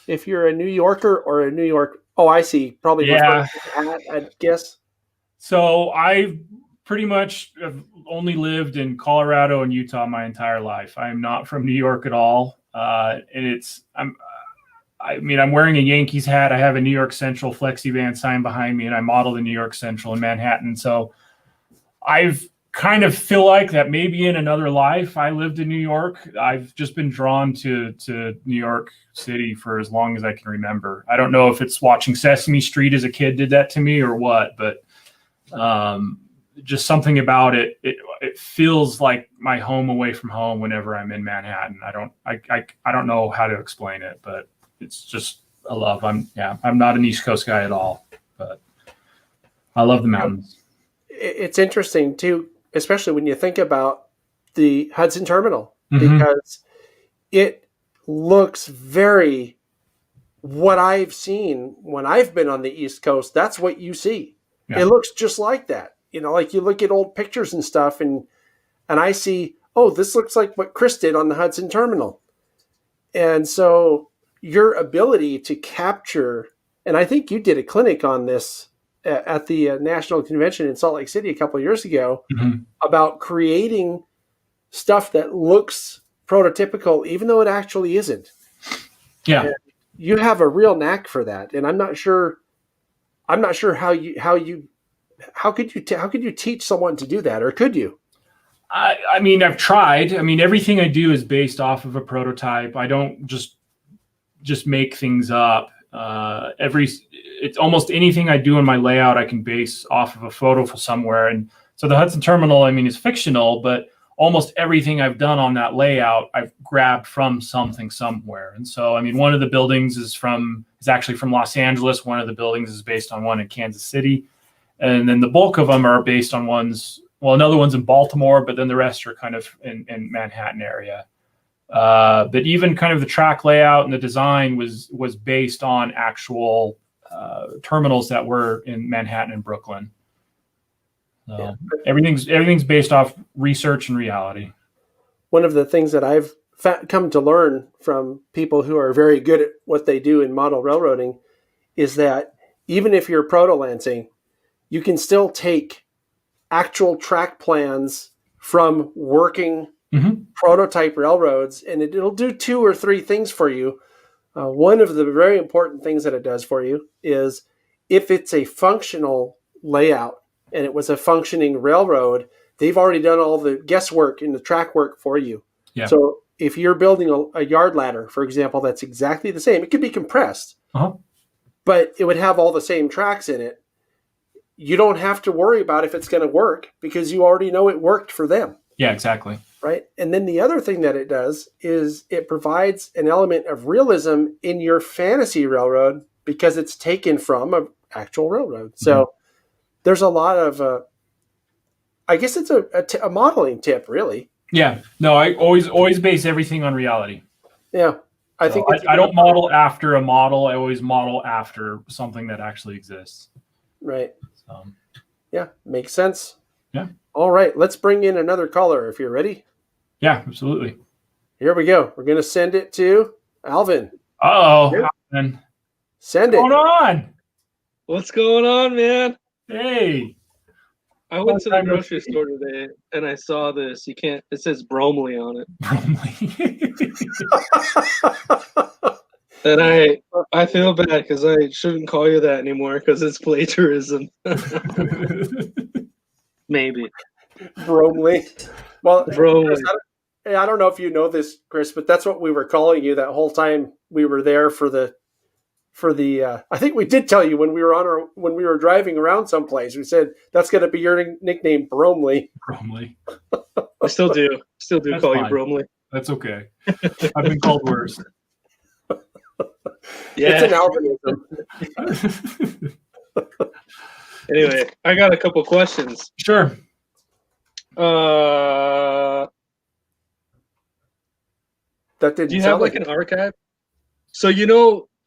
if you're a New Yorker or a New York. Oh, I see. Probably. Yeah. I guess. So I pretty much have only lived in Colorado and Utah my entire life. I am not from New York at all. And I'm wearing a Yankees hat. I have a New York Central Flexi Van sign behind me, and I model the New York Central in Manhattan. So I've kind of feel like that maybe in another life I lived in New York. I've just been drawn to New York City for as long as I can remember. I don't know if it's watching Sesame Street as a kid did that to me or what, but just something about it. It feels like my home away from home whenever I'm in Manhattan. I don't know how to explain it, but it's just a love. I'm not an East Coast guy at all, but I love the mountains. It's interesting too, especially when you think about the Hudson Terminal, Mhm. because it looks very, what I've seen when I've been on the East Coast, that's what you see. Yeah. It looks just like that. Like you look at old pictures and stuff, and I see, oh, this looks like what Chris did on the Hudson Terminal. And so your ability to capture, and I think you did a clinic on this at the National Convention in Salt Lake City a couple of years ago, Mhm. about creating stuff that looks prototypical, even though it actually isn't. Yeah. And you have a real knack for that, and I'm not sure how could you teach someone to do that, or could you? I mean, I've tried. I mean, everything I do is based off of a prototype. I don't just make things up. It's almost anything I do in my layout, I can base off of a photo from somewhere. And so the Hudson Terminal, I mean, is fictional, but almost everything I've done on that layout, I've grabbed from something somewhere. And so, I mean, one of the buildings is actually from Los Angeles. One of the buildings is based on one in Kansas City. And then the bulk of them are based on another one's in Baltimore, but then the rest are kind of in Manhattan area. But even kind of the track layout and the design was based on actual terminals that were in Manhattan and Brooklyn. So Yeah. everything's based off research and reality. One of the things that I've come to learn from people who are very good at what they do in model railroading is that even if you're proto-lancing, you can still take actual track plans from working prototype railroads, and it'll do 2 or 3 things for you. One of the very important things that it does for you is if it's a functional layout and it was a functioning railroad, they've already done all the guesswork in the track work for you. Yeah. So if you're building a yard ladder, for example, that's exactly the same. It could be compressed, but it would have all the same tracks in it. You don't have to worry about if it's going to work because you already know it worked for them. Yeah, exactly. Right. And then the other thing that it does is it provides an element of realism in your fantasy railroad because it's taken from an actual railroad. So there's a lot of, I guess it's a modeling tip, really. Yeah. No, I always base everything on reality. Yeah. I think I don't model after a model. I always model after something that actually exists. Right. Yeah. Makes sense. Yeah. All right, let's bring in another caller if you're ready. Yeah, absolutely. Here we go. We're going to send it to Alvin. Uh-oh. Alvin. Send What's it. going on? What's going on, man? Hey. I went to the grocery store today and I saw this. It says Bromley on it. And I feel bad because I shouldn't call you that anymore because it's plagiarism. Maybe. Bromley. Well, Bromley. Chris, I don't know if you know this, Chris, but that's what we were calling you that whole time we were there for the I think we did tell you when we were driving around someplace. We said that's going to be your nickname, Bromley. Bromley. I still do That's call fine. you Bromley. That's okay. I've been called worse. Yeah. It's an algorithm. Anyway, I got a couple questions. Sure. That didn't Do you sound have like an archive? So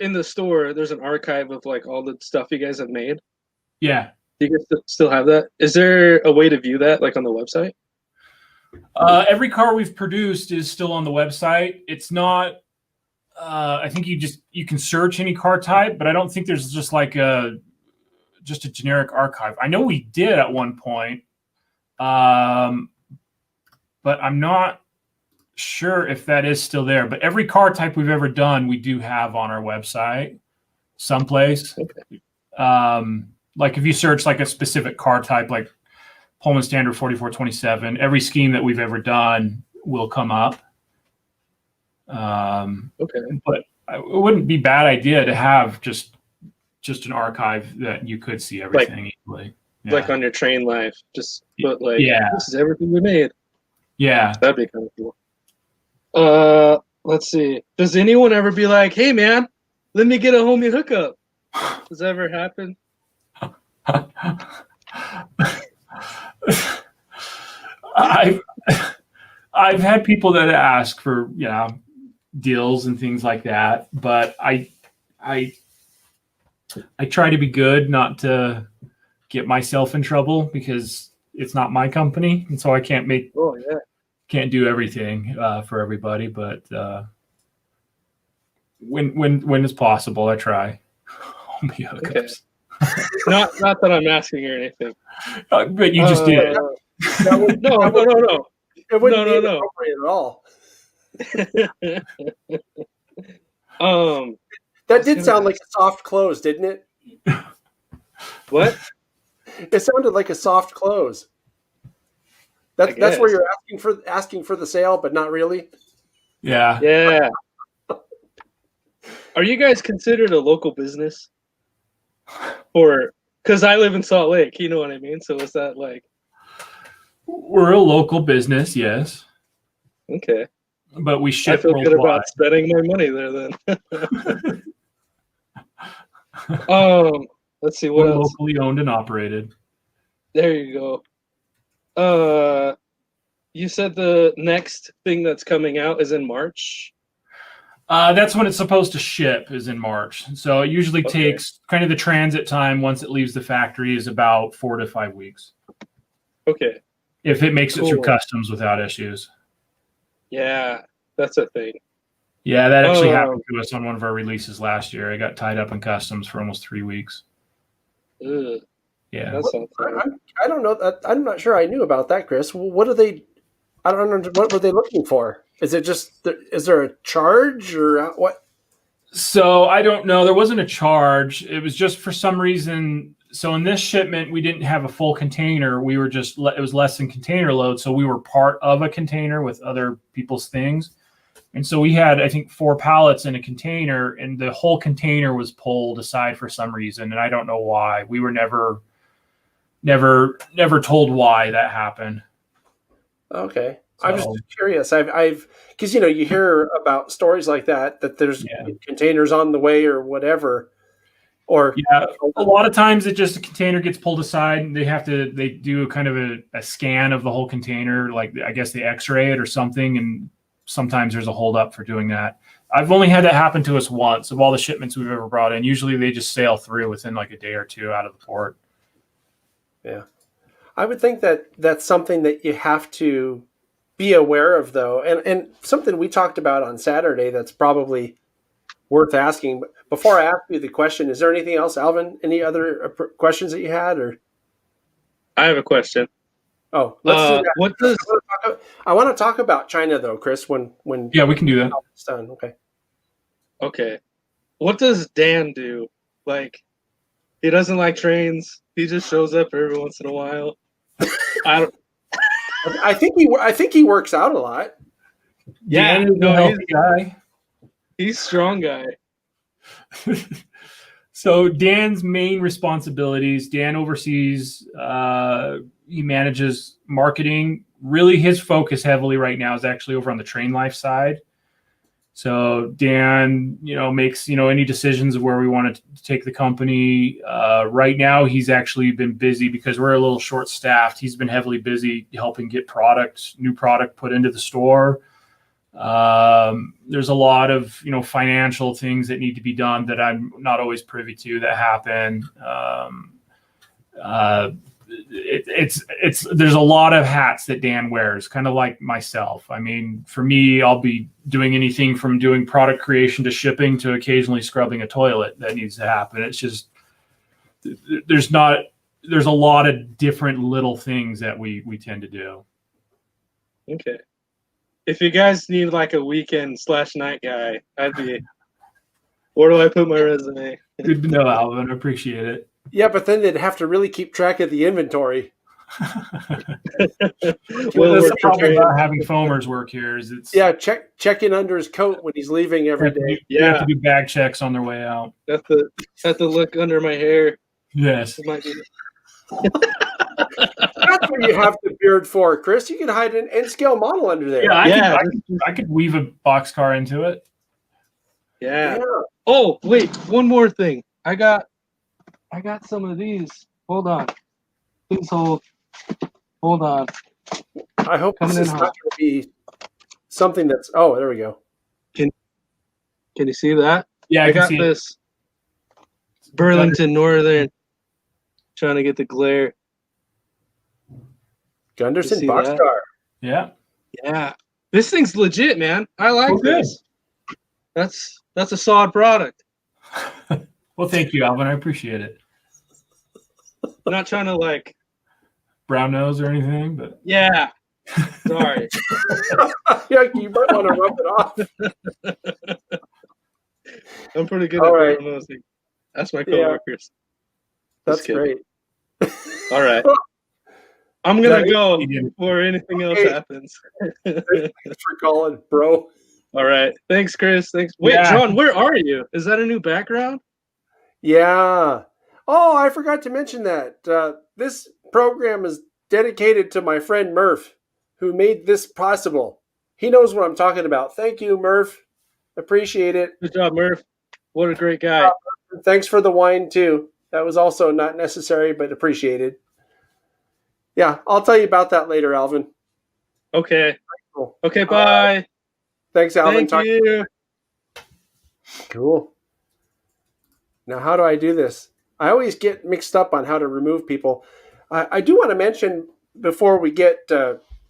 in the store, there's an archive of like all the stuff you guys have made. Yeah. Do you guys still have that? Is there a way to view that, like on the website? Every car we've produced is still on the website. It's not. I think you can search any car type, but I don't think there's just like a generic archive. I know we did at one point, but I'm not sure if that is still there. But every car type we've ever done, we do have on our website someplace. Okay. Like if you search like a specific car type, like Pullman Standard 4427, every scheme that we've ever done will come up. Okay. But it wouldn't be a bad idea to have just an archive that you could see everything easily. Yeah. Like on your train life, just put like, Yeah. This is everything we made. Yeah. That'd be kind of cool. Let's see. Does anyone ever be like, "Hey, man, let me get a homie hookup"? Does that ever happen? I've had people that ask for deals and things like that, but I try to be good, not to get myself in trouble because it's not my company, and so I can't do everything for everybody. But when it's possible, I try. Okay. Not that I'm asking or anything. But you just did. No. It wouldn't be appropriate at all. That did sound like a soft close, didn't it? What? It sounded like a soft close. That's where you're asking for the sale, but not really. Yeah. Yeah. Are you guys considered a local business? Or because I live in Salt Lake, you know what I mean? So is that like we're a local business, yes. Okay. But we ship I feel worldwide. good about spending my money there then. Let's see what we're else. Locally owned and operated. There you go. You said the next thing that's coming out is in March. That's when it's supposed to ship, is in March. So it usually takes kind of the transit time once it leaves the factory is about 4 to 5 weeks. Okay. If it makes it through Cool. customs without issues. Yeah, that's a thing. Yeah, that actually happened to us on one of our releases last year. I got tied up in customs for almost 3 weeks. Ugh, Yeah. that sounds fun. I don't know. I'm not sure I knew about that, Chris. What are they? I don't know. What were they looking for? Is there a charge or what? So I don't know. There wasn't a charge. It was just for some reason. So in this shipment, we didn't have a full container. We were it was less than container load. So we were part of a container with other people's things. And so we had, I think, 4 pallets in a container, and the whole container was pulled aside for some reason. And I don't know why. We were never told why that happened. Okay. So, I'm just curious. I've because you hear about stories like that there's containers on the way or whatever, or a lot of times a container gets pulled aside and they do kind of a scan of the whole container, like I guess they x-ray it or something, and sometimes there's a hold up for doing that. I've only had that happen to us once of all the shipments we've ever brought in. Usually they just sail through within like a day or two out of the port. Yeah. I would think that that's something that you have to be aware of, though, and something we talked about on Saturday that's probably worth asking. But before I ask you the question, is there anything else, Alvin? Any other questions that you had, or? I have a question. Oh, let's do that. What does I want to talk about China, though, Chris. When Yeah, we can do that. it's done. Okay. Okay. What does Dan do? Like, he doesn't like trains. He just shows up every once in a while. I think he works out a lot. Yeah, Dan is a healthy guy. he's strong guy. So Dan's main responsibilities, Dan oversees, he manages marketing. Really his focus heavily right now is actually over on the train life side. So Dan, makes, any decisions of where we want to take the company. Right now, he's actually been busy because we're a little short staffed. He's been heavily busy helping get new product put into the store. There's a lot of, financial things that need to be done that I'm not always privy to that happen. There's a lot of hats that Dan wears, kind of like myself. I mean, for me, I'll be doing anything from doing product creation to shipping to occasionally scrubbing a toilet that needs to happen. It's just, there's a lot of different little things that we tend to do. Okay. If you guys need like a weekend/night guy, where do I put my resume? Good to know, Alvin. I appreciate it. Yeah, but then they'd have to really keep track of the inventory. Well, That's we're the problem trained. about having foamers work here is it's check in under his coat when he's leaving every day. you have to do bag checks on their way out. Have to look under my hair. Yes. It might be- That's what you have the beard for, Chris. You can hide an N-scale model under there. Yeah, I could weave a boxcar into it. Yeah. Oh, wait, one more thing. I got some of these. Hold on. Please hold. Hold on. I hope Coming this in is not hot. going to be something that's. Oh, there we go. Can you see that? Yeah, I can got see it. this Burlington Northern. Trying to get the glare. Gunderson see that? Boxcar. Yeah. Yeah. This thing's legit, man. I like Oh, good. this. That's a solid product. Well, thank you, Alvin. I appreciate it. I'm not trying to like. Brown nose or anything, but Yeah. Sorry. Yeah, you might want to rub it off. I'm pretty good All at right. diagnosing. That's my Yeah. coworkers. That's Just kidding. great. All right. I'm gonna That- go before anything else Okay. happens. Thanks for calling, bro. All right. Thanks, Chris. Thanks. Wait, Yeah. John, where are you? Is that a new background? Yeah. Oh, I forgot to mention that. This program is dedicated to my friend Murph, who made this possible. He knows what I'm talking about. Thank you, Murph. Appreciate it. Good job, Murph. What a great guy. Thanks for the wine, too. That was also not necessary, but appreciated. Yeah, I'll tell you about that later, Alvin. Okay. Cool. Okay, bye. Thanks, Alvin. Thank you. Cool. Now, how do I do this? I always get mixed up on how to remove people. I do want to mention before we get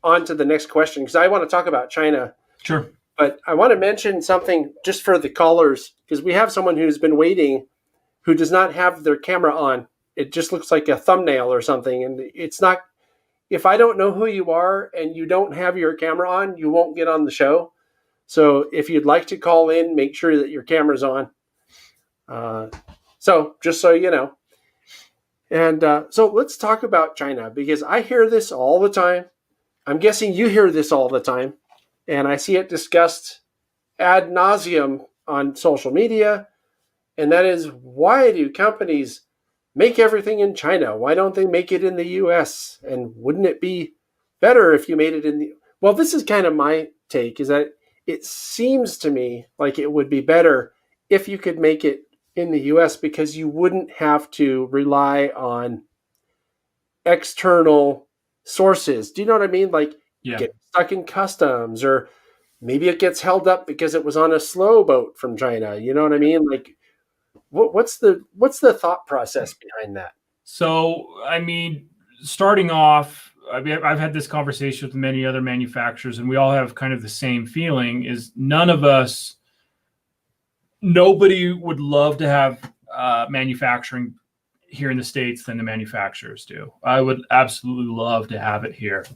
on to the next question, because I want to talk about China. sure. But I want to mention something just for the callers, because we have someone who's been waiting who does not have their camera on. It just looks like a thumbnail or something. And it's not, if I don't know who you are and you don't have your camera on, you won't get on the show. So if you'd like to call in, make sure that your camera's on. So just so you know. And so let's talk about China, because I hear this all the time. I'm guessing you hear this all the time. And I see it discussed ad nauseum on social media. And that is, why do companies make everything in China? Why don't they make it in the US? And wouldn't it be better if you made it in the... Well, this is kind of my take, is that it seems to me like it would be better if you could make it in the US, because you wouldn't have to rely on external sources. Do you know what I mean? Like, Yeah. get stuck in customs, or maybe it gets held up because it was on a slow boat from China. You know what I mean? Like, what's the thought process behind that? So, I mean, starting off, I mean, I've had this conversation with many other manufacturers, and we all have kind of the same feeling: is nobody would love to have manufacturing here in the States than the manufacturers do. I would absolutely love to have it here.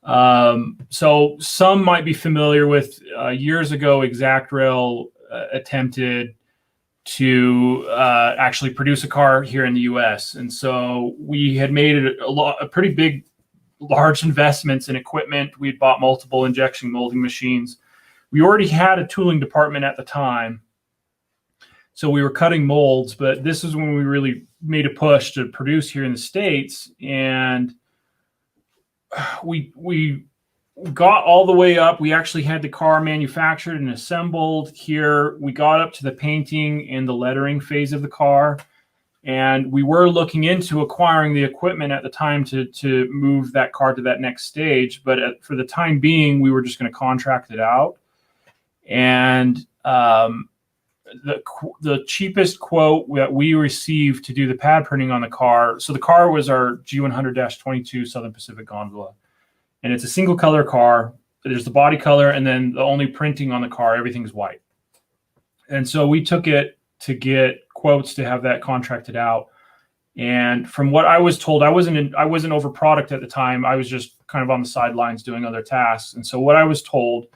So some might be familiar with years ago, ExactRail attempted to actually produce a car here in the U.S. And so we had made a pretty big, large investments in equipment. We'd bought multiple injection molding machines. We already had a tooling department at the time, so we were cutting molds. But this is when we really made a push to produce here in the States, and we got all the way up. We actually had the car manufactured and assembled here. We got up to the painting and the lettering phase of the car, and we were looking into acquiring the equipment at the time to move that car to that next stage. But for the time being, we were just going to contract it out. And the cheapest quote that we received to do the pad printing on the car. So the car was our G100-22 Southern Pacific gondola, and it's a single color car. There's the body color, and then the only printing on the car, everything's white. And so we took it to get quotes to have that contracted out. And from what I was told, I wasn't over product at the time. I was just kind of on the sidelines doing other tasks. And so what I was told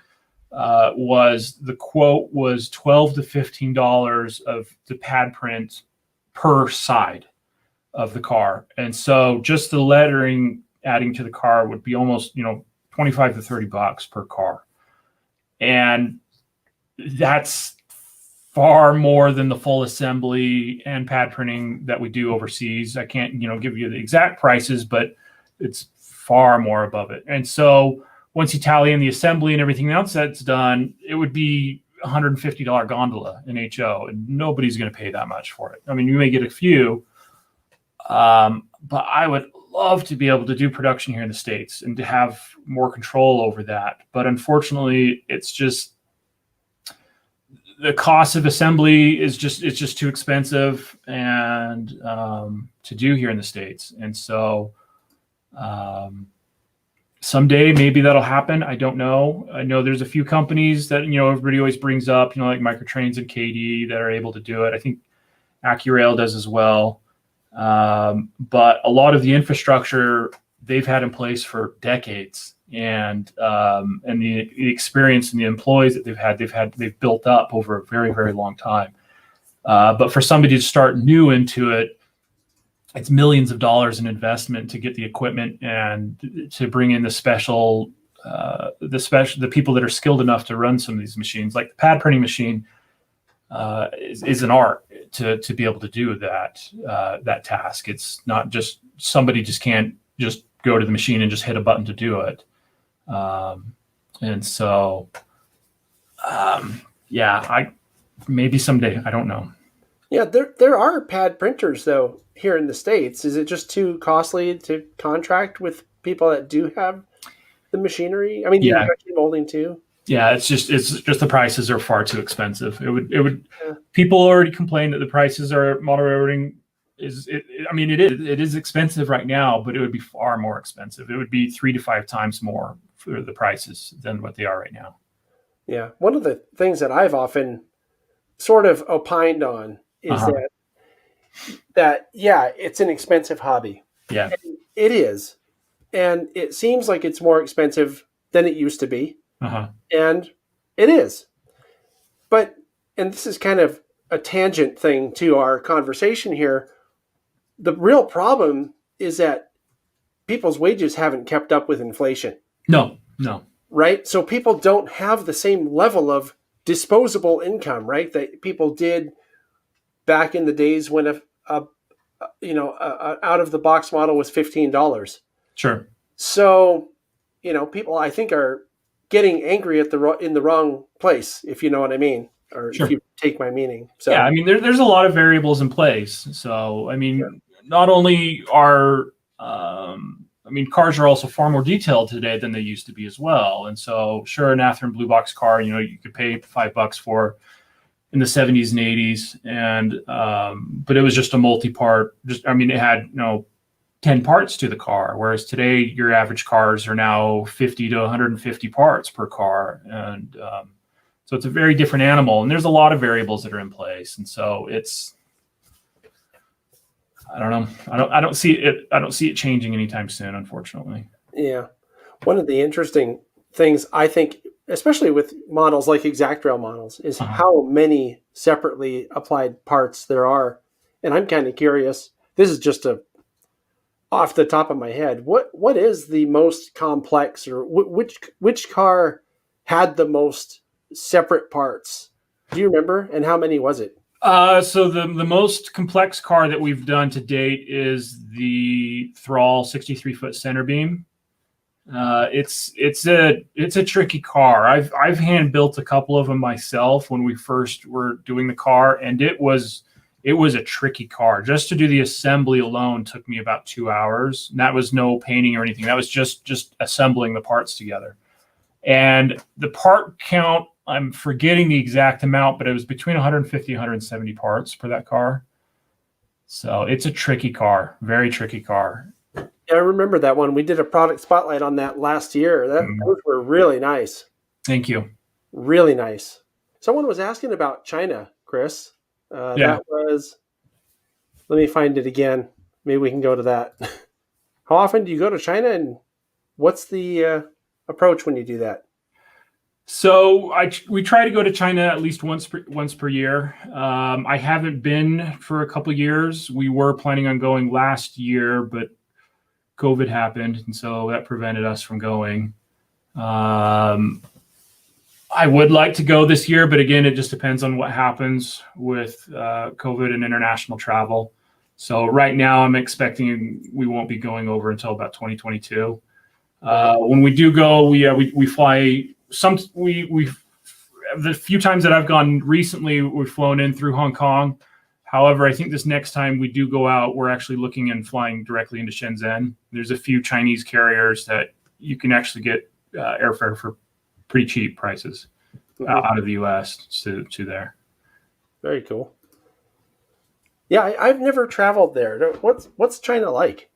was the quote was $12 to $15 of the pad print per side of the car. And so just the lettering adding to the car would be almost, $25 to $30 per car. And that's far more than the full assembly and pad printing that we do overseas. I can't, give you the exact prices, but it's far more above it. And so once you tally in the assembly and everything else that's done, it would be $150 gondola in HO, and nobody's going to pay that much for it. I mean, you may get a few, but I would love to be able to do production here in the States and to have more control over that. But unfortunately, it's just the cost of assembly it's just too expensive and to do here in the States. And so someday maybe that'll happen. I don't know. I know there's a few companies that, everybody always brings up, like Microtrains and KD that are able to do it. I think ExactRail does as well. But a lot of the infrastructure they've had in place for decades, and the experience and the employees that they've built up over a very, very long time. But for somebody to start new into it, it's millions of dollars in investment to get the equipment and to bring in the people that are skilled enough to run some of these machines. Like the pad printing machine is an art to be able to do that task. It's not just somebody just can't just go to the machine and just hit a button to do it. And so, maybe someday, I don't know. Yeah, there are pad printers though here in the States. Is it just too costly to contract with people that do have the machinery? I mean, the injection molding too. Yeah, it's just the prices are far too expensive. It would people already complain that the prices are moderating. It is expensive right now, but it would be far more expensive. It would be 3 to 5 times more for the prices than what they are right now. Yeah, one of the things that I've often sort of opined on is that it's an expensive hobby. Yeah, and it is, and it seems like it's more expensive than it used to be. And it is, and this is kind of a tangent thing to our conversation here. The real problem is that people's wages haven't kept up with inflation. No. Right? So people don't have the same level of disposable income, right, that people did back in the days when a out of the box model was $15. Sure. So, people I think are getting angry in the wrong place, if you know what I mean, or sure. If you take my meaning. So yeah, I mean, there's a lot of variables in place. So I mean, not only are cars are also far more detailed today than they used to be as well. And so sure, an Athearn blue box car, you could pay $5 for in the 70s and 80s, and but it was just a multi-part. It had 10 parts to the car, whereas today your average cars are now 50 to 150 parts per car. And so it's a very different animal, and there's a lot of variables that are in place. And so I don't know. I don't see it changing anytime soon, unfortunately. Yeah. One of the interesting things, I think, especially with models like ExactRail models, is how many separately applied parts there are. And I'm kind of curious. This is just off the top of my head. What is the most complex, or which car had the most separate parts? Do you remember? And how many was it? So the most complex car that we've done to date is the Thrall 63-foot center beam. It's a tricky car. I've hand built a couple of them myself when we first were doing the car, and it was a tricky car. Just to do the assembly alone took me about 2 hours. And that was no painting or anything. That was just assembling the parts together. And the part count, I'm forgetting the exact amount, but it was between 150 and 170 parts for that car. So it's a tricky car, very tricky car. Yeah, I remember that one. We did a product spotlight on that last year. Those were really nice. Thank you. Really nice. Someone was asking about China, Chris. That was, let me find it again. Maybe we can go to that. How often do you go to China, and what's the approach when you do that? So we try to go to China at least once per year. I haven't been for a couple of years. We were planning on going last year, but COVID happened, and so that prevented us from going. I would like to go this year, but again, it just depends on what happens with COVID and international travel. So right now, I'm expecting we won't be going over until about 2022. When we do go, we fly. The few times that I've gone recently, we've flown in through Hong Kong. However, I think this next time we do go out, we're actually looking and flying directly into Shenzhen. There's a few Chinese carriers that you can actually get airfare for pretty cheap prices out of the U.S. to there. Very cool. Yeah, I've never traveled there. What's China like?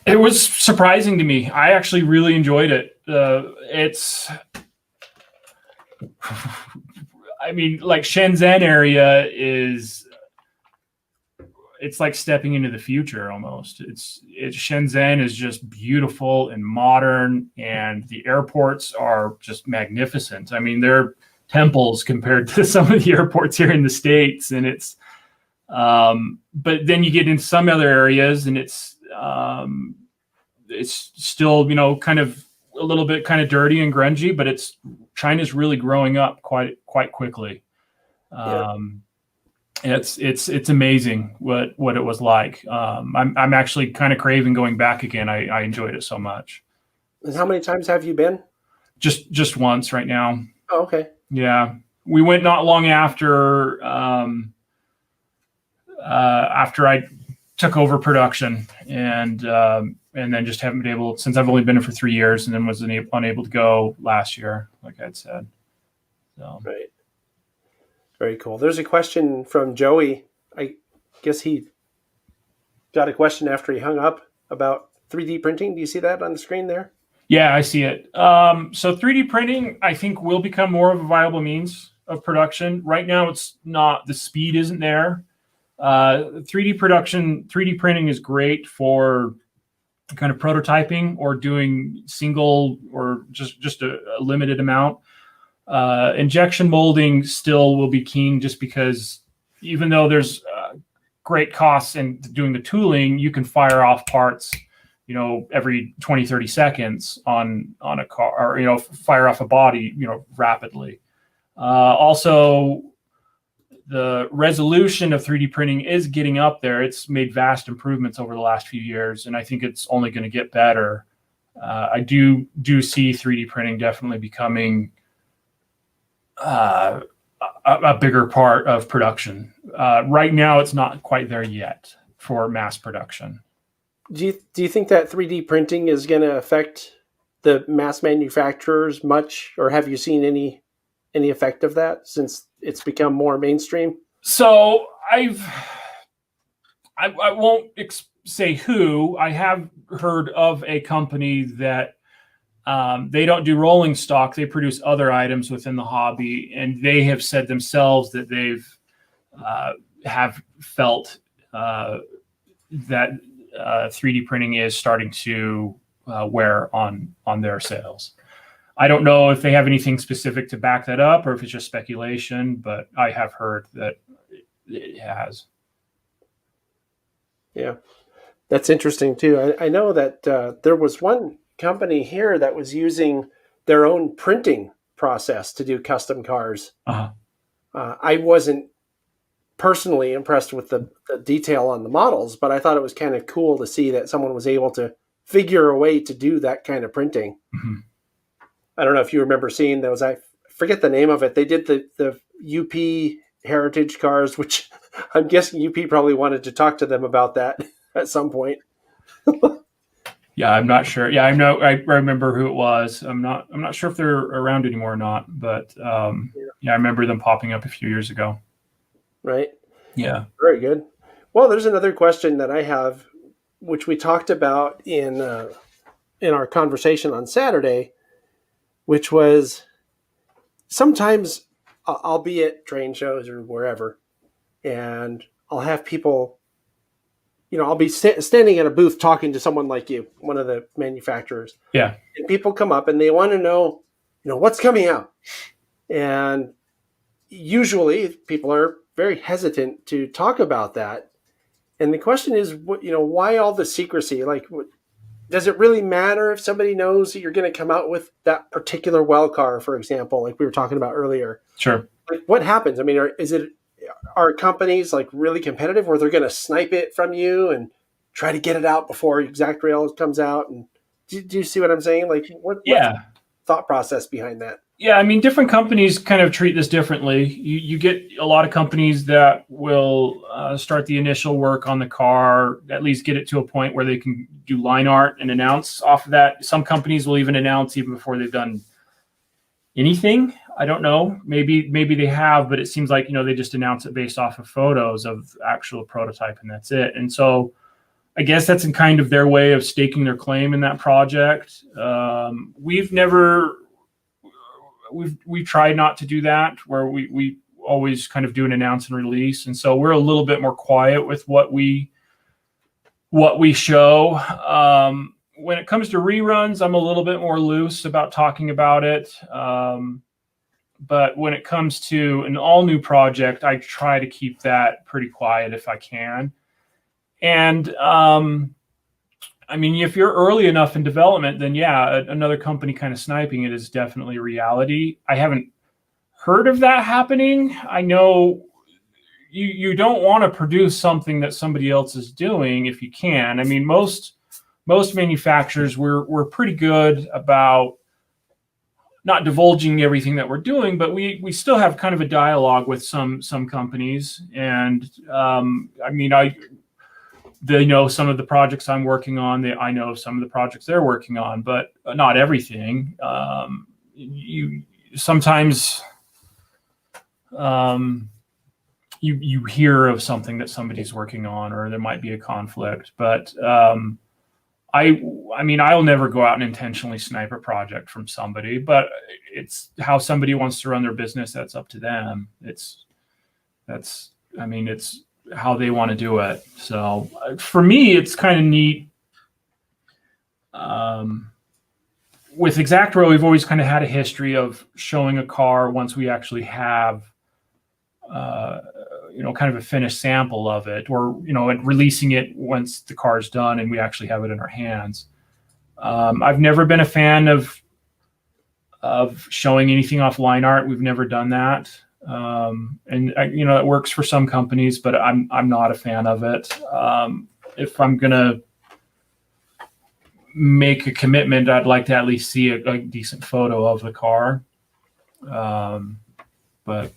It was surprising to me. I actually really enjoyed it. I mean, like Shenzhen area it's like stepping into the future almost. Shenzhen is just beautiful and modern, and the airports are just magnificent. I mean, they're temples compared to some of the airports here in the States, and but then you get in some other areas, and it's still, kind of a little bit kind of dirty and grungy, but China's really growing up quite quickly. It's amazing what it was like. I'm actually kind of craving going back again. I enjoyed it so much. And how many times have you been? Just once right now. Oh, okay. Yeah, we went not long after I took over production, and then just haven't been able, since I've only been in for 3 years, and then was unable to go last year, like I'd said. So. Right. Very cool. There's a question from Joey. I guess he got a question after he hung up about 3D printing. Do you see that on the screen there? Yeah, I see it. So 3D printing, I think, will become more of a viable means of production. Right now, it's not. The speed isn't there. 3D printing is great for kind of prototyping or doing single or just a limited amount. Injection molding still will be keen, just because even though there's great costs in doing the tooling, you can fire off parts, every 20, 30 seconds on a car, or, fire off a body, rapidly. Also, the resolution of 3D printing is getting up there. It's made vast improvements over the last few years, and I think it's only going to get better. I do see 3D printing definitely becoming a bigger part of production. Right now, it's not quite there yet for mass production. Do you think that 3D printing is going to affect the mass manufacturers much, or have you seen any effect of that since it's become more mainstream? So I won't say who. I have heard of a company that they don't do rolling stock. They produce other items within the hobby, and they have said themselves that they've have felt that 3D printing is starting to wear on their sales. I don't know if they have anything specific to back that up or if it's just speculation, but I have heard that it has. Yeah, that's interesting too. I know that there was one company here that was using their own printing process to do custom cars. Uh-huh. I wasn't personally impressed with the detail on the models, but I thought it was kind of cool to see that someone was able to figure a way to do that kind of printing. Mm-hmm. I don't know if you remember seeing those. I forget the name of it. They did the UP heritage cars, which I'm guessing UP probably wanted to talk to them about that at some point. Yeah, I'm not sure. Yeah, I remember who it was. I'm not sure if they're around anymore or not, but yeah, I remember them popping up a few years ago. Right. Yeah. Very good. Well, there's another question that I have, which we talked about in our conversation on Saturday, which was sometimes I'll be at train shows or wherever, and I'll have people, I'll be standing at a booth talking to someone like you, one of the manufacturers. Yeah. And people come up and they want to know, what's coming out. And usually people are very hesitant to talk about that. And the question is, why all the secrecy? Like, does it really matter if somebody knows that you're going to come out with that particular well car, for example, like we were talking about earlier? Sure. Like, what happens? I mean, are companies like really competitive where they're going to snipe it from you and try to get it out before ExactRail comes out? And do you see what I'm saying? Like, what's the thought process behind that? Yeah, I mean, different companies kind of treat this differently. You get a lot of companies that will start the initial work on the car, at least get it to a point where they can do line art and announce off of that. Some companies will even announce even before they've done anything. I don't know. Maybe they have, but it seems like, they just announce it based off of photos of actual prototype and that's it. And so I guess that's in kind of their way of staking their claim in that project. We've tried not to do that, where we always kind of do an announce and release. And so we're a little bit more quiet with what we show. When it comes to reruns, I'm a little bit more loose about talking about it. But when it comes to an all new project, I try to keep that pretty quiet if I can. And I mean, if you're early enough in development, then yeah, another company kind of sniping it is definitely a reality. I haven't heard of that happening. I know you don't want to produce something that somebody else is doing if you can. I mean, most manufacturers, we're pretty good about not divulging everything that we're doing, but we still have kind of a dialogue with some companies. And I mean, they know some of the projects I'm working on. I know some of the projects they're working on, but not everything. You sometimes you hear of something that somebody's working on, or there might be a conflict. But I mean, I'll never go out and intentionally snipe a project from somebody. But it's how somebody wants to run their business. That's up to them. It's how they want to do it. So for me, it's kind of neat. With ExactRail, we've always kind of had a history of showing a car once we actually have, kind of a finished sample of it, or, and releasing it once the car is done and we actually have it in our hands. I've never been a fan of showing anything off line art. We've never done that. It works for some companies, but I'm not a fan of it. If I'm gonna make a commitment, I'd like to at least see a decent photo of the car. But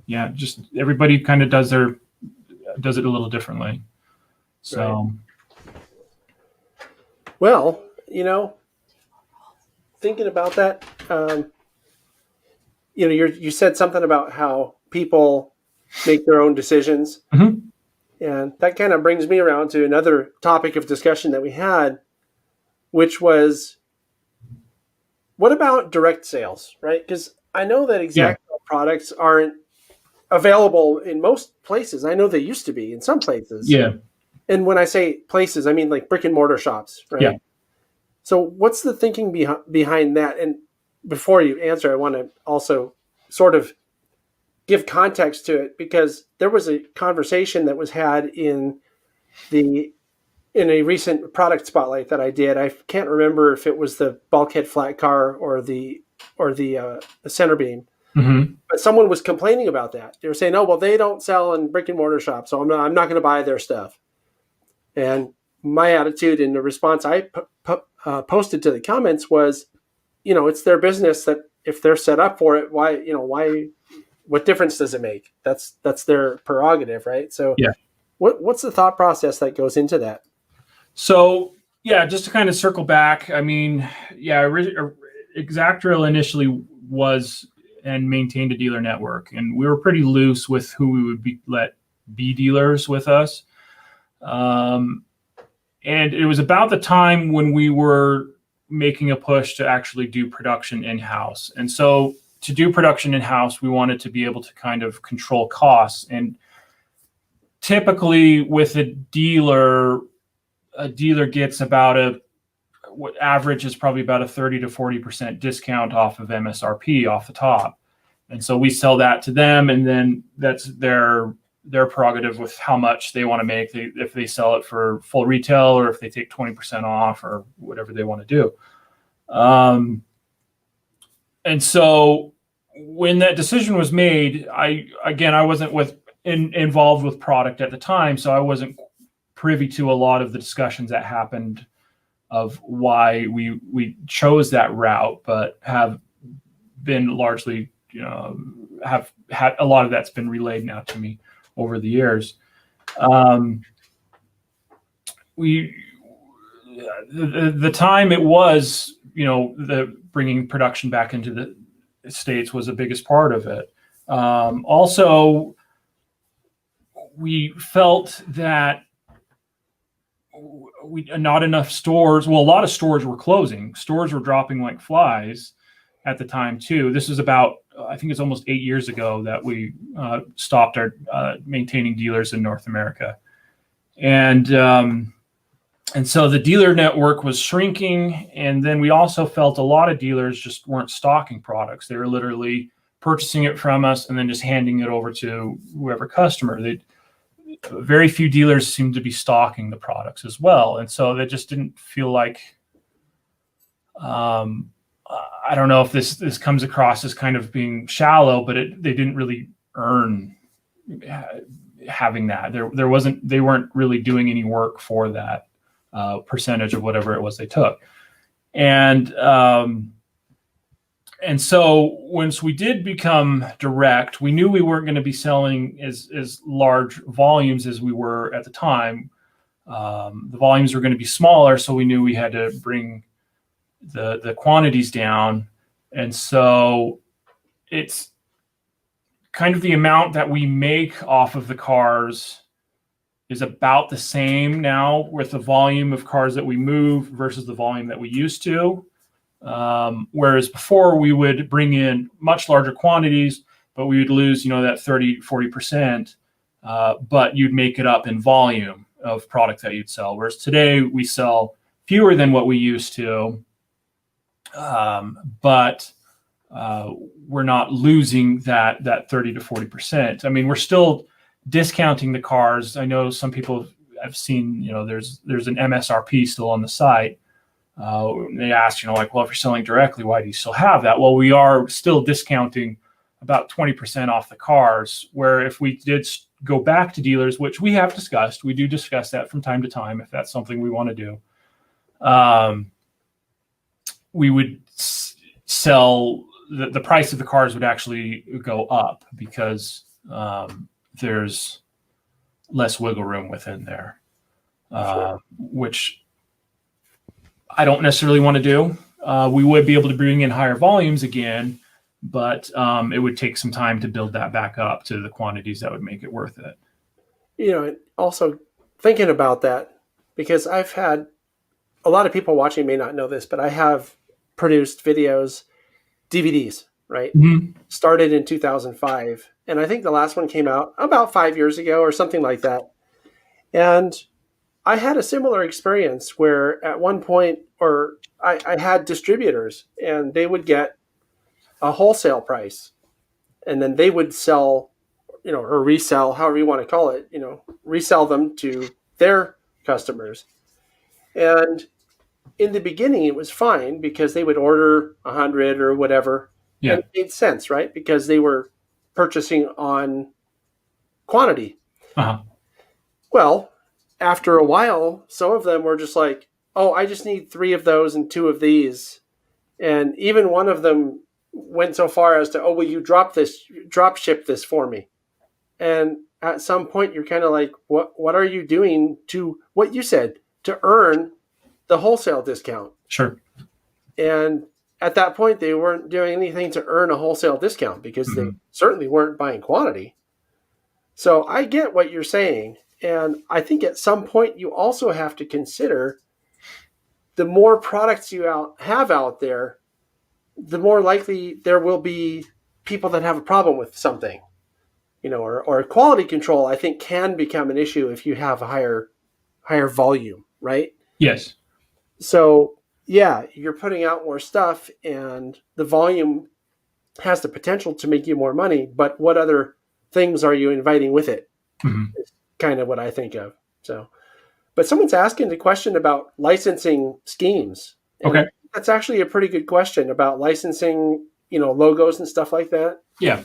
yeah, just everybody kind of does it a little differently. So, right. Well, thinking about that, you said something about how people make their own decisions. Mm-hmm. And that kind of brings me around to another topic of discussion that we had, which was, what about direct sales, right? Because I know that ExactRail products aren't available in most places. I know they used to be in some places. Yeah. And when I say places, I mean like brick and mortar shops, right? Yeah. So what's the thinking behind that? And before you answer, I want to also sort of give context to it, because there was a conversation that was had in a recent product spotlight that I did. I can't remember if it was the bulkhead flat car or the center beam. Mm-hmm. But someone was complaining about that. They were saying, "Oh, well, they don't sell in brick and mortar shops, so I'm not going to buy their stuff." And my attitude in the response I posted to the comments was, it's their business. That if they're set up for it, why? What difference does it make? That's their prerogative, right? So, yeah. What's the thought process that goes into that? So, yeah, just to kind of circle back, I mean, yeah, ExactRail initially was and maintained a dealer network, and we were pretty loose with who we would let be dealers with us. And it was about the time when we were making a push to actually do production in-house. And so to do production in-house, we wanted to be able to kind of control costs. And typically with a dealer gets about what average is probably about a 30 to 40% discount off of MSRP off the top. And so we sell that to them, and then that's their prerogative with how much they want to make, if they sell it for full retail or if they take 20% off or whatever they want to do. And so when that decision was made, I wasn't involved with product at the time, so I wasn't privy to a lot of the discussions that happened of why we chose that route, but have been largely, have had a lot of that's been relayed now to me over the years. The time it was, the bringing production back into the States was the biggest part of it. Also, we felt that not enough stores. Well, a lot of stores were closing. Stores were dropping like flies at the time too. This is about, I think it's almost 8 years ago that we stopped our maintaining dealers in North America, and so the dealer network was shrinking. And then we also felt a lot of dealers just weren't stocking products. They were literally purchasing it from us and then just handing it over to whoever customer. Very few dealers seemed to be stocking the products as well. And so they just didn't feel like, I don't know if this comes across as kind of being shallow, but they didn't really earn having that. They weren't really doing any work for that percentage of whatever it was they took. And so once we did become direct, we knew we weren't going to be selling as large volumes as we were at the time. The volumes were going to be smaller, so we knew we had to bring the quantities down. And so it's kind of the amount that we make off of the cars is about the same now with the volume of cars that we move versus the volume that we used to. Whereas before we would bring in much larger quantities, but we would lose, that 30, 40%, but you'd make it up in volume of product that you'd sell. Whereas today we sell fewer than what we used to, but we're not losing that 30 to 40%. I mean, we're still discounting the cars. I know some people have seen, there's an MSRP still on the site. They ask, well, if you're selling directly, why do you still have that? Well, we are still discounting about 20% off the cars, where if we did go back to dealers, which we have discussed, we do discuss that from time to time, if that's something we want to do, we would sell, the price of the cars would actually go up because there's less wiggle room within there, which I don't necessarily want to do. We would be able to bring in higher volumes again, but it would take some time to build that back up to the quantities that would make it worth it. also thinking about that, because I've had a lot of people watching may not know this, but I have produced videos, DVDs, right? Mhm. Started in 2005. And I think the last one came out about 5 years ago or something like that. And I had a similar experience where at one point, I had distributors and they would get a wholesale price and then they would sell, or resell, however you want to call it, resell them to their customers. And in the beginning, it was fine because they would order 100 or whatever. Yeah. And it made sense, right? Because they were purchasing on quantity. Uh-huh. Well, after a while, some of them were just like, oh, I just need 3 of those and 2 of these. And even one of them went so far as to, oh, will you drop ship this for me? And at some point, you're kind of like, what are you doing to what you said, to earn the wholesale discount? Sure. And at that point, they weren't doing anything to earn a wholesale discount because they certainly weren't buying quantity. So I get what you're saying. And I think at some point, you also have to consider the more products you have out there, the more likely there will be people that have a problem with something, or quality control, I think, can become an issue if you have a higher volume, right? Yes. So yeah, you're putting out more stuff and the volume has the potential to make you more money, but what other things are you inviting with it? It's kind of what I think of. So, but someone's asking the question about licensing schemes. And okay. That's actually a pretty good question about licensing, logos and stuff like that. Yeah.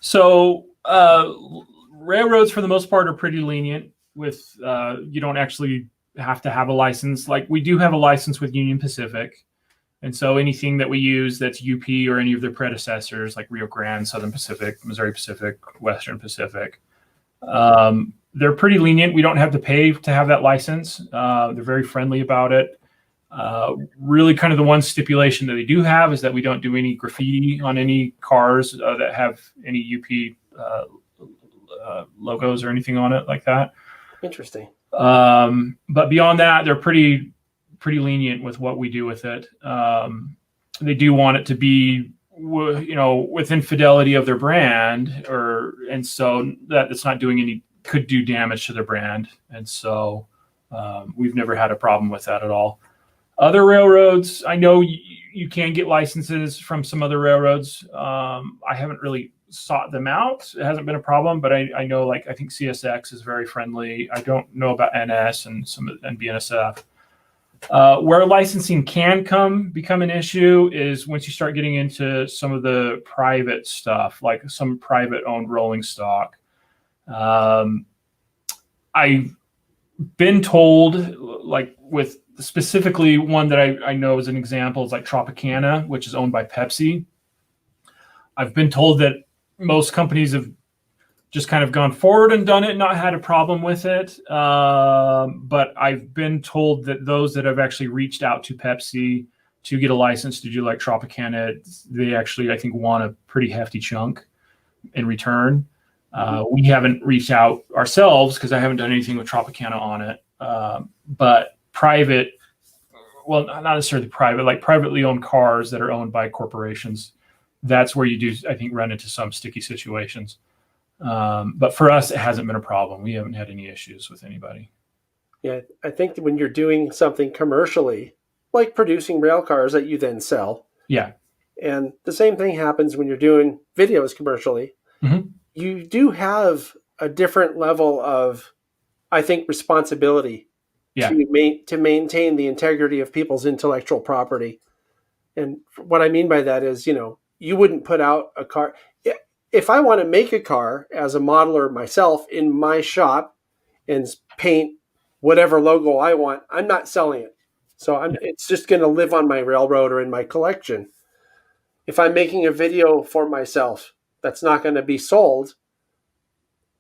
So railroads, for the most part, are pretty lenient with you don't actually have to have a license. Like we do have a license with Union Pacific. And so anything that we use that's UP or any of their predecessors, like Rio Grande, Southern Pacific, Missouri Pacific, Western Pacific, they're pretty lenient. We don't have to pay to have that license. They're very friendly about it. Really kind of the one stipulation that they do have is that we don't do any graffiti on any cars that have any UP logos or anything on it like that. Interesting. But beyond that, they're pretty lenient with what we do with it. They do want it to be, within fidelity of their brand, and so that it's not could do damage to their brand. And so we've never had a problem with that at all. Other railroads, I know you can get licenses from some other railroads. I haven't really sought them out. It hasn't been a problem, but I know, I think CSX is very friendly. I don't know about NS and BNSF. Where licensing can become an issue is once you start getting into some of the private stuff, like some private owned rolling stock. I've been told, with specifically one that I know as an example is like Tropicana, which is owned by Pepsi. I've been told that most companies have just kind of gone forward and done it, not had a problem with it. But I've been told that those that have actually reached out to Pepsi to get a license to do like Tropicana, they actually, I think, want a pretty hefty chunk in return. We haven't reached out ourselves because I haven't done anything with Tropicana on it. But private, well, not necessarily private, like privately owned cars that are owned by corporations, that's where you do, I think, run into some sticky situations. But for us, it hasn't been a problem. We haven't had any issues with anybody. Yeah, I think that when you're doing something commercially, like producing rail cars that you then sell. Yeah. And the same thing happens when you're doing videos commercially. Mm-hmm. You do have a different level of, I think, responsibility to maintain the integrity of people's intellectual property. And what I mean by that is, you wouldn't put out a car. If I want to make a car as a modeler myself in my shop and paint whatever logo I want, I'm not selling it. So it's just going to live on my railroad or in my collection. If I'm making a video for myself that's not going to be sold,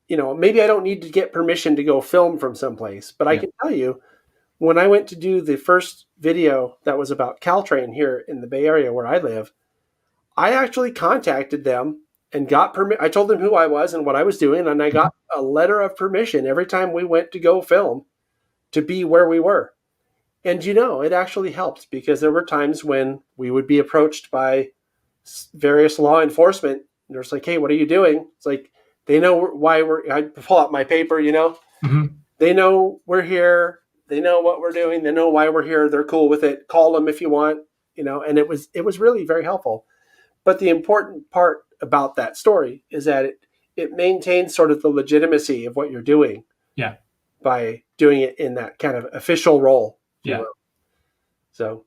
maybe I don't need to get permission to go film from someplace. But I can tell you, when I went to do the first video that was about Caltrain here in the Bay Area where I live, I actually contacted them and got permit. I told them who I was and what I was doing, and I got a letter of permission every time we went to go film to be where we were. And it actually helped, because there were times when we would be approached by various law enforcement. They're just like, "Hey, what are you doing?" It's like, they know why I pull out my paper, Mm-hmm. They know we're here. They know what we're doing. They know why we're here. They're cool with it. Call them if you want, and it was really very helpful. But the important part about that story is that it maintains sort of the legitimacy of what you're doing. Yeah. By doing it in that kind of official role. Yeah. So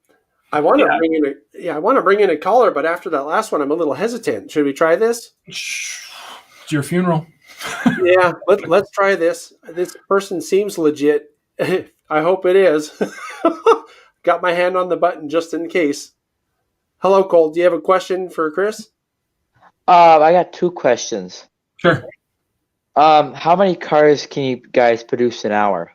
I want to bring in a caller, but after that last one, I'm a little hesitant. Should we try this? It's your funeral. Yeah, let's try this. This person seems legit. I hope it is. Got my hand on the button just in case. Hello, Cole. Do you have a question for Chris? I got 2 questions. Sure. How many cars can you guys produce an hour?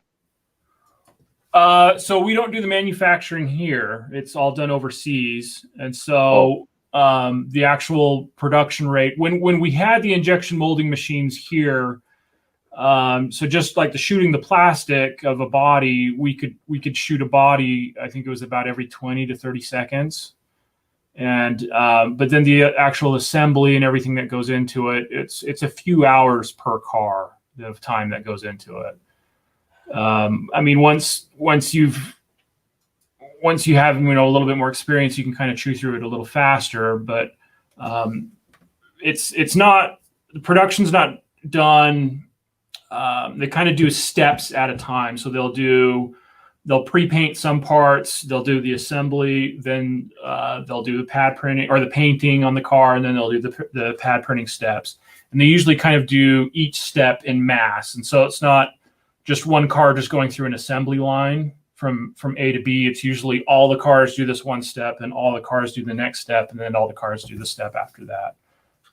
So we don't do the manufacturing here. It's all done overseas. And so the actual production rate, when we had the injection molding machines here, so just like shooting the plastic of a body, we could shoot a body, I think it was about every 20 to 30 seconds. And but then the actual assembly and everything that goes into it, it's a few hours per car of time that goes into it. I mean, once you have a little bit more experience, you can kind of chew through it a little faster. But it's not, the production's not done. They kind of do steps at a time. So they'll pre-paint some parts, they'll do the assembly, then they'll do the pad printing or the painting on the car, and then they'll do the pad printing steps. And they usually kind of do each step in mass. And so it's not just one car just going through an assembly line from A to B. It's usually all the cars do this one step, and all the cars do the next step, and then all the cars do the step after that.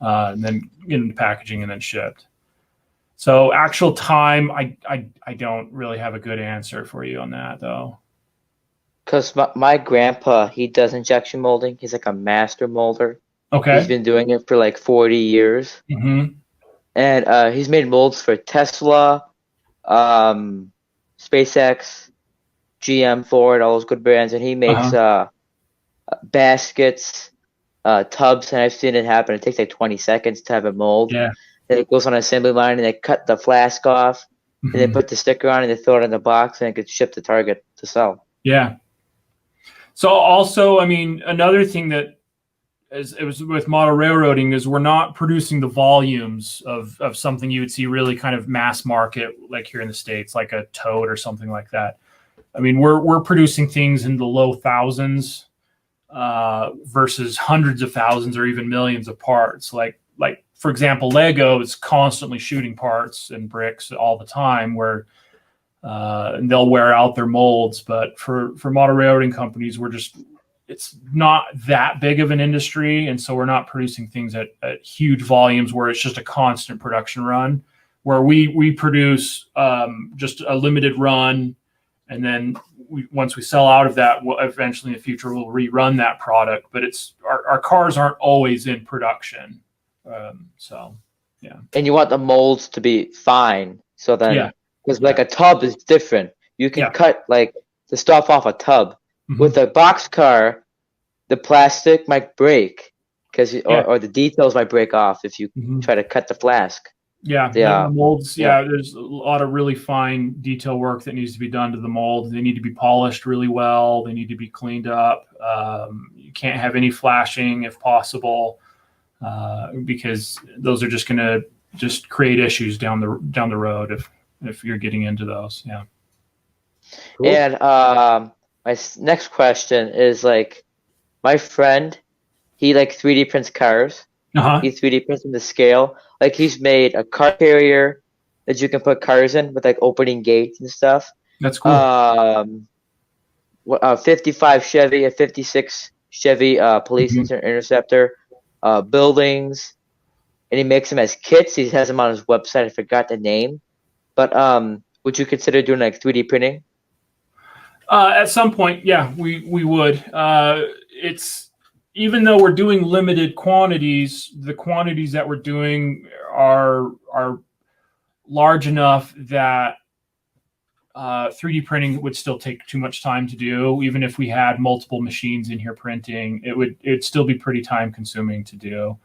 And then get into packaging and then shipped. So actual time, I don't really have a good answer for you on that, though. Because my grandpa, he does injection molding. He's like a master molder. Okay. He's been doing it for like 40 years. Mm-hmm. And he's made molds for Tesla, SpaceX, GM, Ford, all those good brands. And he makes baskets, tubs, and I've seen it happen. It takes like 20 seconds to have a mold. Yeah. Then it goes on an assembly line, and they cut the flask off, and they put the sticker on, and they throw it in the box, and it gets shipped to Target to sell. Yeah. So also, I mean, another thing that it was with model railroading is we're not producing the volumes of something you would see really kind of mass market, like here in the States, like a Toad or something like that. I mean, we're producing things in the low thousands versus hundreds of thousands or even millions of parts. Like for example, Lego is constantly shooting parts and bricks all the time, where and they'll wear out their molds. But for model railroading companies, it's not that big of an industry, and so we're not producing things at huge volumes where it's just a constant production run. Where we produce just a limited run, and then once we sell out of that, we'll eventually in the future we'll rerun that product. But our cars aren't always in production. So, yeah. And you want the molds to be fine. So then, because like a tub is different. You can cut like the stuff off a tub. Mm-hmm. With a box car, the plastic might break or the details might break off if you try to cut the flask. Yeah. The molds. Yeah. There's a lot of really fine detail work that needs to be done to the mold. They need to be polished really well. They need to be cleaned up. You can't have any flashing if possible. Because those are just going to just create issues down the road if you're getting into those. Yeah. Cool. And my next question is like, my friend, he like 3D prints cars. Uh-huh. He 3D prints them to scale. Like he's made a car carrier that you can put cars in with like opening gates and stuff. That's cool. A 55 Chevy, a 56 Chevy police interceptor. Buildings, and he makes them as kits. He has them on his website. I forgot the name, but would you consider doing like 3D printing? At some point, yeah, we would. It's even though we're doing limited quantities, the quantities that we're doing are large enough that 3D printing would still take too much time to do. Even if we had multiple machines in here printing, it'd still be pretty time consuming to do.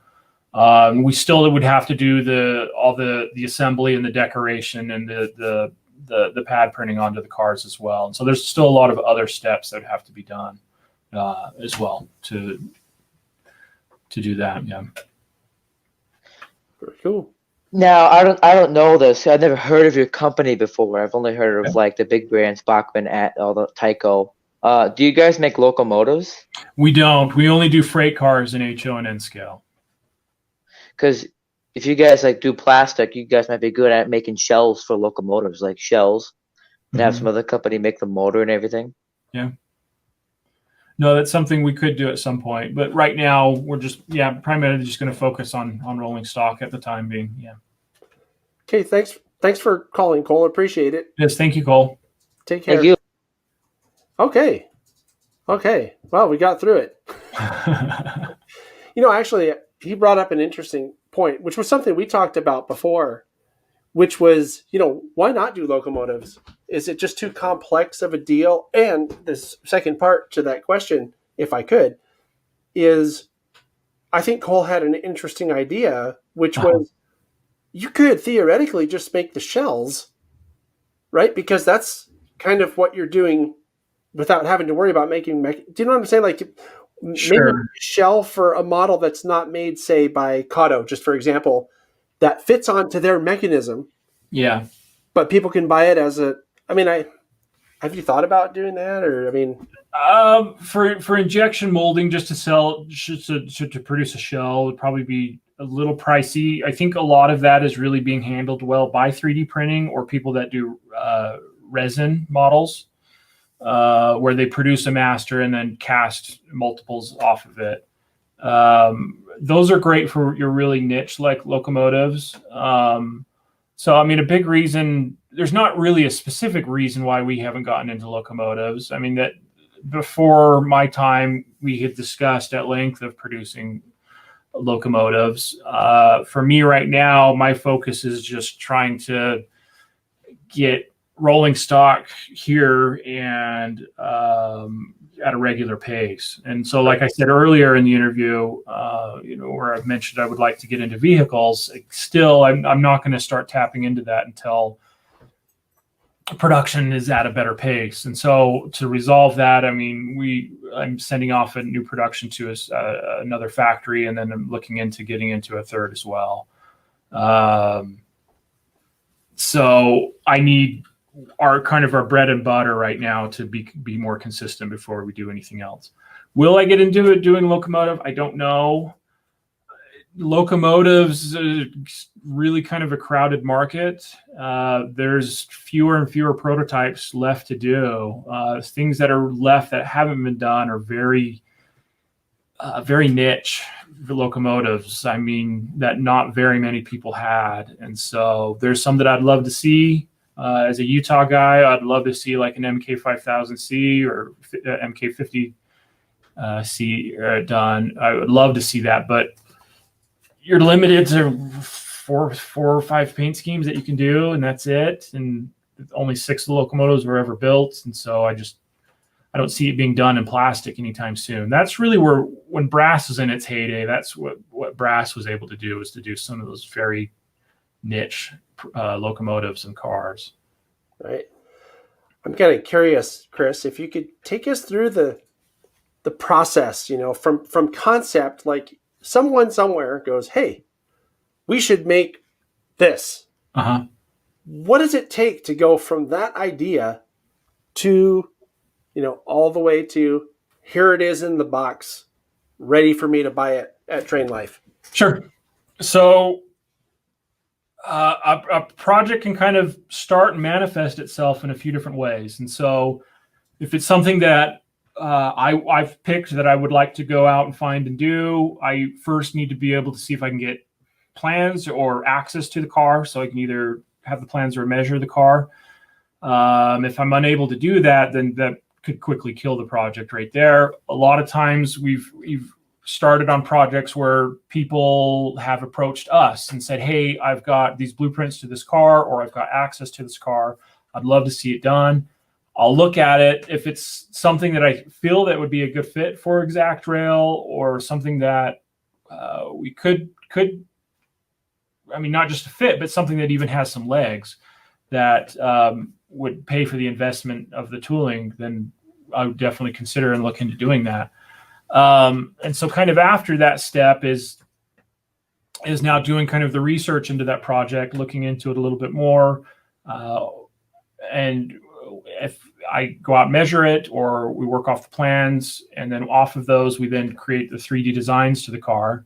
We still would have to do all the assembly and the decoration and the pad printing onto the cars as well. And so there's still a lot of other steps that would have to be done as well to do that. Yeah. Very cool. Now, I don't know this. I've never heard of your company before. I've only heard of like the big brands, Bachmann, all the Tyco. Do you guys make locomotives? We don't. We only do freight cars in HO and N scale. Because if you guys like do plastic, you guys might be good at making shells for locomotives, like shells, and have some other company make the motor and everything. Yeah. No, that's something we could do at some point, but right now we're just primarily just going to focus on rolling stock at the time being. Yeah. Okay, thanks for calling, Cole. Appreciate it. Yes, thank you, Cole. Take care. Thank you. Okay. Well, we got through it. Actually, he brought up an interesting point, which was something we talked about before, which was, why not do locomotives? Is it just too complex of a deal? And this second part to that question, if I could, is I think Cole had an interesting idea, which was you could theoretically just make the shells, right? Because that's kind of what you're doing without having to worry about making. Do you know what I'm saying? Like Sure. maybe a shell for a model that's not made, say, by Kato, just for example, that fits onto their mechanism. Yeah. But people can buy it as have you thought about doing that? Or, for injection molding, just to sell, to produce a shell would probably be a little pricey. I think a lot of that is really being handled well by 3D printing or people that do resin models, where they produce a master and then cast multiples off of it. Those are great for your really niche like locomotives. So, a big reason, there's not really a specific reason why we haven't gotten into locomotives. That before my time, we had discussed at length of producing locomotives. For me right now, my focus is just trying to get rolling stock here and at a regular pace. And so, like I said earlier in the interview, where I've mentioned I would like to get into vehicles, still, I'm not going to start tapping into that until production is at a better pace. And so to resolve that, I'm sending off a new production to another factory, and then I'm looking into getting into a third as well. So I need our bread and butter right now to be more consistent before we do anything else. Will I get into it doing locomotive? I don't know. Locomotives really kind of a crowded market. There's fewer and fewer prototypes left to do. Things that are left that haven't been done are very niche locomotives. That not very many people had. And so there's some that I'd love to see. As a Utah guy, I'd love to see like an MK5000C or MK50C done. I would love to see that, but you're limited to four or five paint schemes that you can do, and that's it. And only 6 of the locomotives were ever built, and so I don't see it being done in plastic anytime soon. That's really when brass was in its heyday, that's what brass was able to do, was to do some of those very niche locomotives and cars. Right. I'm kind of curious, Chris, if you could take us through the process, from concept, like someone somewhere goes, hey, we should make this. What does it take to go from that idea to, all the way to here it is in the box, ready for me to buy it at Train Life? Sure. So a project can kind of start and manifest itself in a few different ways. And so if it's something that I've picked that I would like to go out and find and do, I first need to be able to see if I can get plans or access to the car, so I can either have the plans or measure the car. If I'm unable to do that, then that could quickly kill the project right there. A lot of times we've started on projects where people have approached us and said, hey, I've got these blueprints to this car, or I've got access to this car. I'd love to see it done. I'll look at it. If it's something that I feel that would be a good fit for ExactRail, or something that we could, I mean, not just a fit, but something that even has some legs that would pay for the investment of the tooling, then I would definitely consider and look into doing that. And so kind of after that step is now doing kind of the research into that project, looking into it a little bit more. And if I go out and measure it, or we work off the plans, and then off of those, we then create the 3D designs to the car.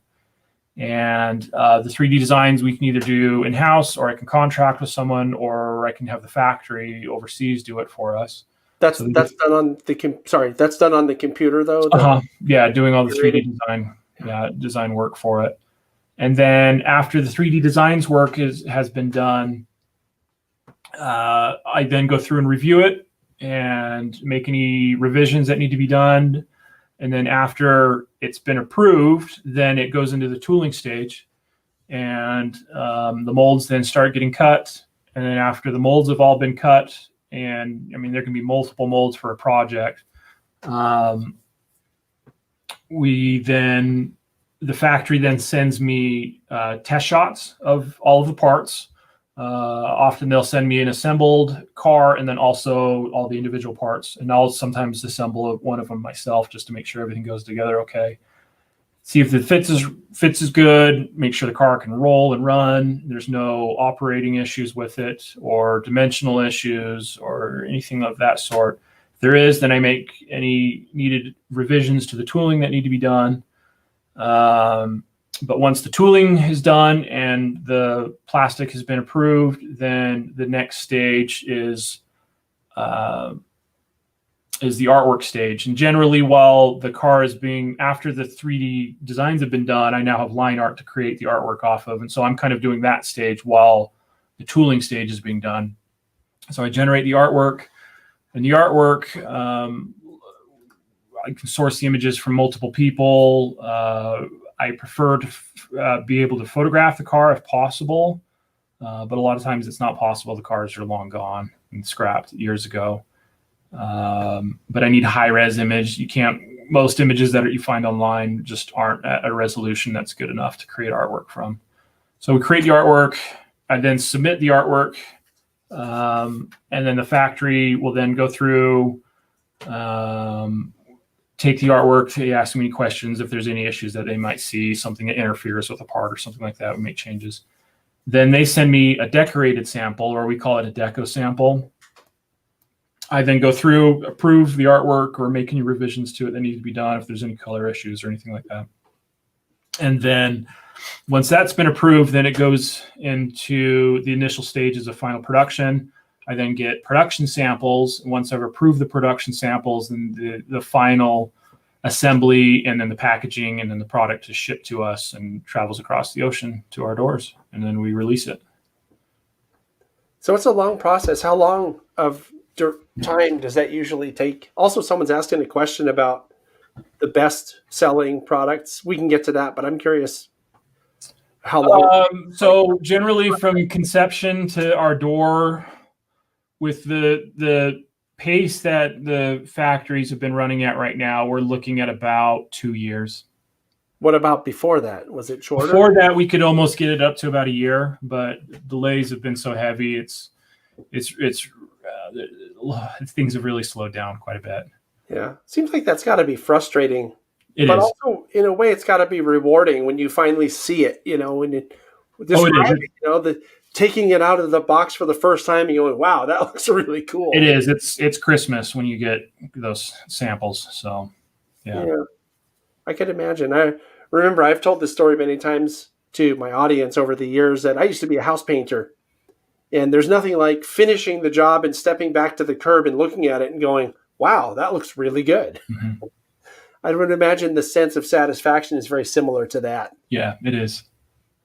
And the 3D designs we can either do in-house, or I can contract with someone, or I can have the factory overseas do it for us. That's done on the that's done on the computer though. Yeah, doing all the 3D design work for it. And then after the 3D designs work has been done, I then go through and review it and make any revisions that need to be done. And then after it's been approved, then it goes into the tooling stage, and the molds then start getting cut. And then after the molds have all been cut, and I mean, there can be multiple molds for a project, the factory then sends me test shots of all of the parts. Often they'll send me an assembled car, and then also all the individual parts. And I'll sometimes assemble one of them myself just to make sure everything goes together okay. See if the fits is good, make sure the car can roll and run. There's no operating issues with it, or dimensional issues, or anything of that sort. If there is, then I make any needed revisions to the tooling that need to be done. But once the tooling is done and the plastic has been approved, then the next stage is the artwork stage. And generally, while the car is after the 3D designs have been done, I now have line art to create the artwork off of. And so I'm kind of doing that stage while the tooling stage is being done. So I generate the artwork, and the artwork, I can source the images from multiple people. I prefer to be able to photograph the car if possible, but a lot of times it's not possible. The cars are long gone and scrapped years ago. But I need a high-res image. Most images that you find online just aren't at a resolution that's good enough to create artwork from. So we create the artwork, I then submit the artwork, and then the factory will then go through, take the artwork, they ask me any questions. If there's any issues that they might see, something that interferes with a part or something like that, we make changes. Then they send me a decorated sample, or we call it a deco sample. I then go through, approve the artwork, or make any revisions to it that need to be done if there's any color issues or anything like that. And then once that's been approved, then it goes into the initial stages of final production. I then get production samples. Once I've approved the production samples, then the final assembly, and then the packaging, and then the product is shipped to us and travels across the ocean to our doors, and then we release it. So it's a long process. How long of time does that usually take? Also, someone's asking a question about the best selling products. We can get to that, but I'm curious how long. So generally from conception to our door, with the pace that the factories have been running at right now, we're looking at about 2 years. What about before that? Was it shorter? Before that, we could almost get it up to about a year, but delays have been so heavy. Things have really slowed down quite a bit. Yeah. Seems like that's got to be frustrating. But also, in a way, it's got to be rewarding when you finally see it, when it is. Taking it out of the box for the first time and going, wow, that looks really cool. It is. It's Christmas when you get those samples. So, yeah. I could imagine. I remember I've told this story many times to my audience over the years that I used to be a house painter. And there's nothing like finishing the job and stepping back to the curb and looking at it and going, wow, that looks really good. Mm-hmm. I would imagine the sense of satisfaction is very similar to that. Yeah, it is.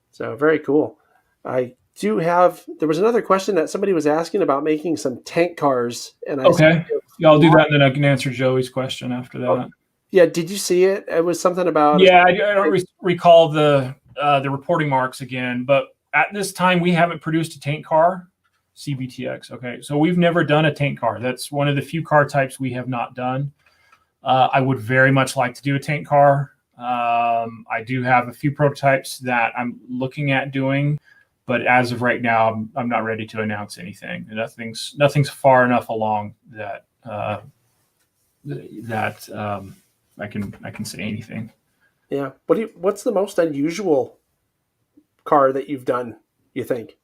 So very cool. There was another question that somebody was asking about making some tank cars. And I'll do that, and then I can answer Joey's question after that. Yeah, did you see it? It was something about. Yeah, I don't recall the reporting marks again, but at this time we haven't produced a tank car, CBTX. Okay, so we've never done a tank car. That's one of the few car types we have not done. I would very much like to do a tank car. I do have a few prototypes that I'm looking at doing, but as of right now, I'm not ready to announce anything. Nothing's far enough along that I can say anything. Yeah. What's the most unusual car that you've done, you think?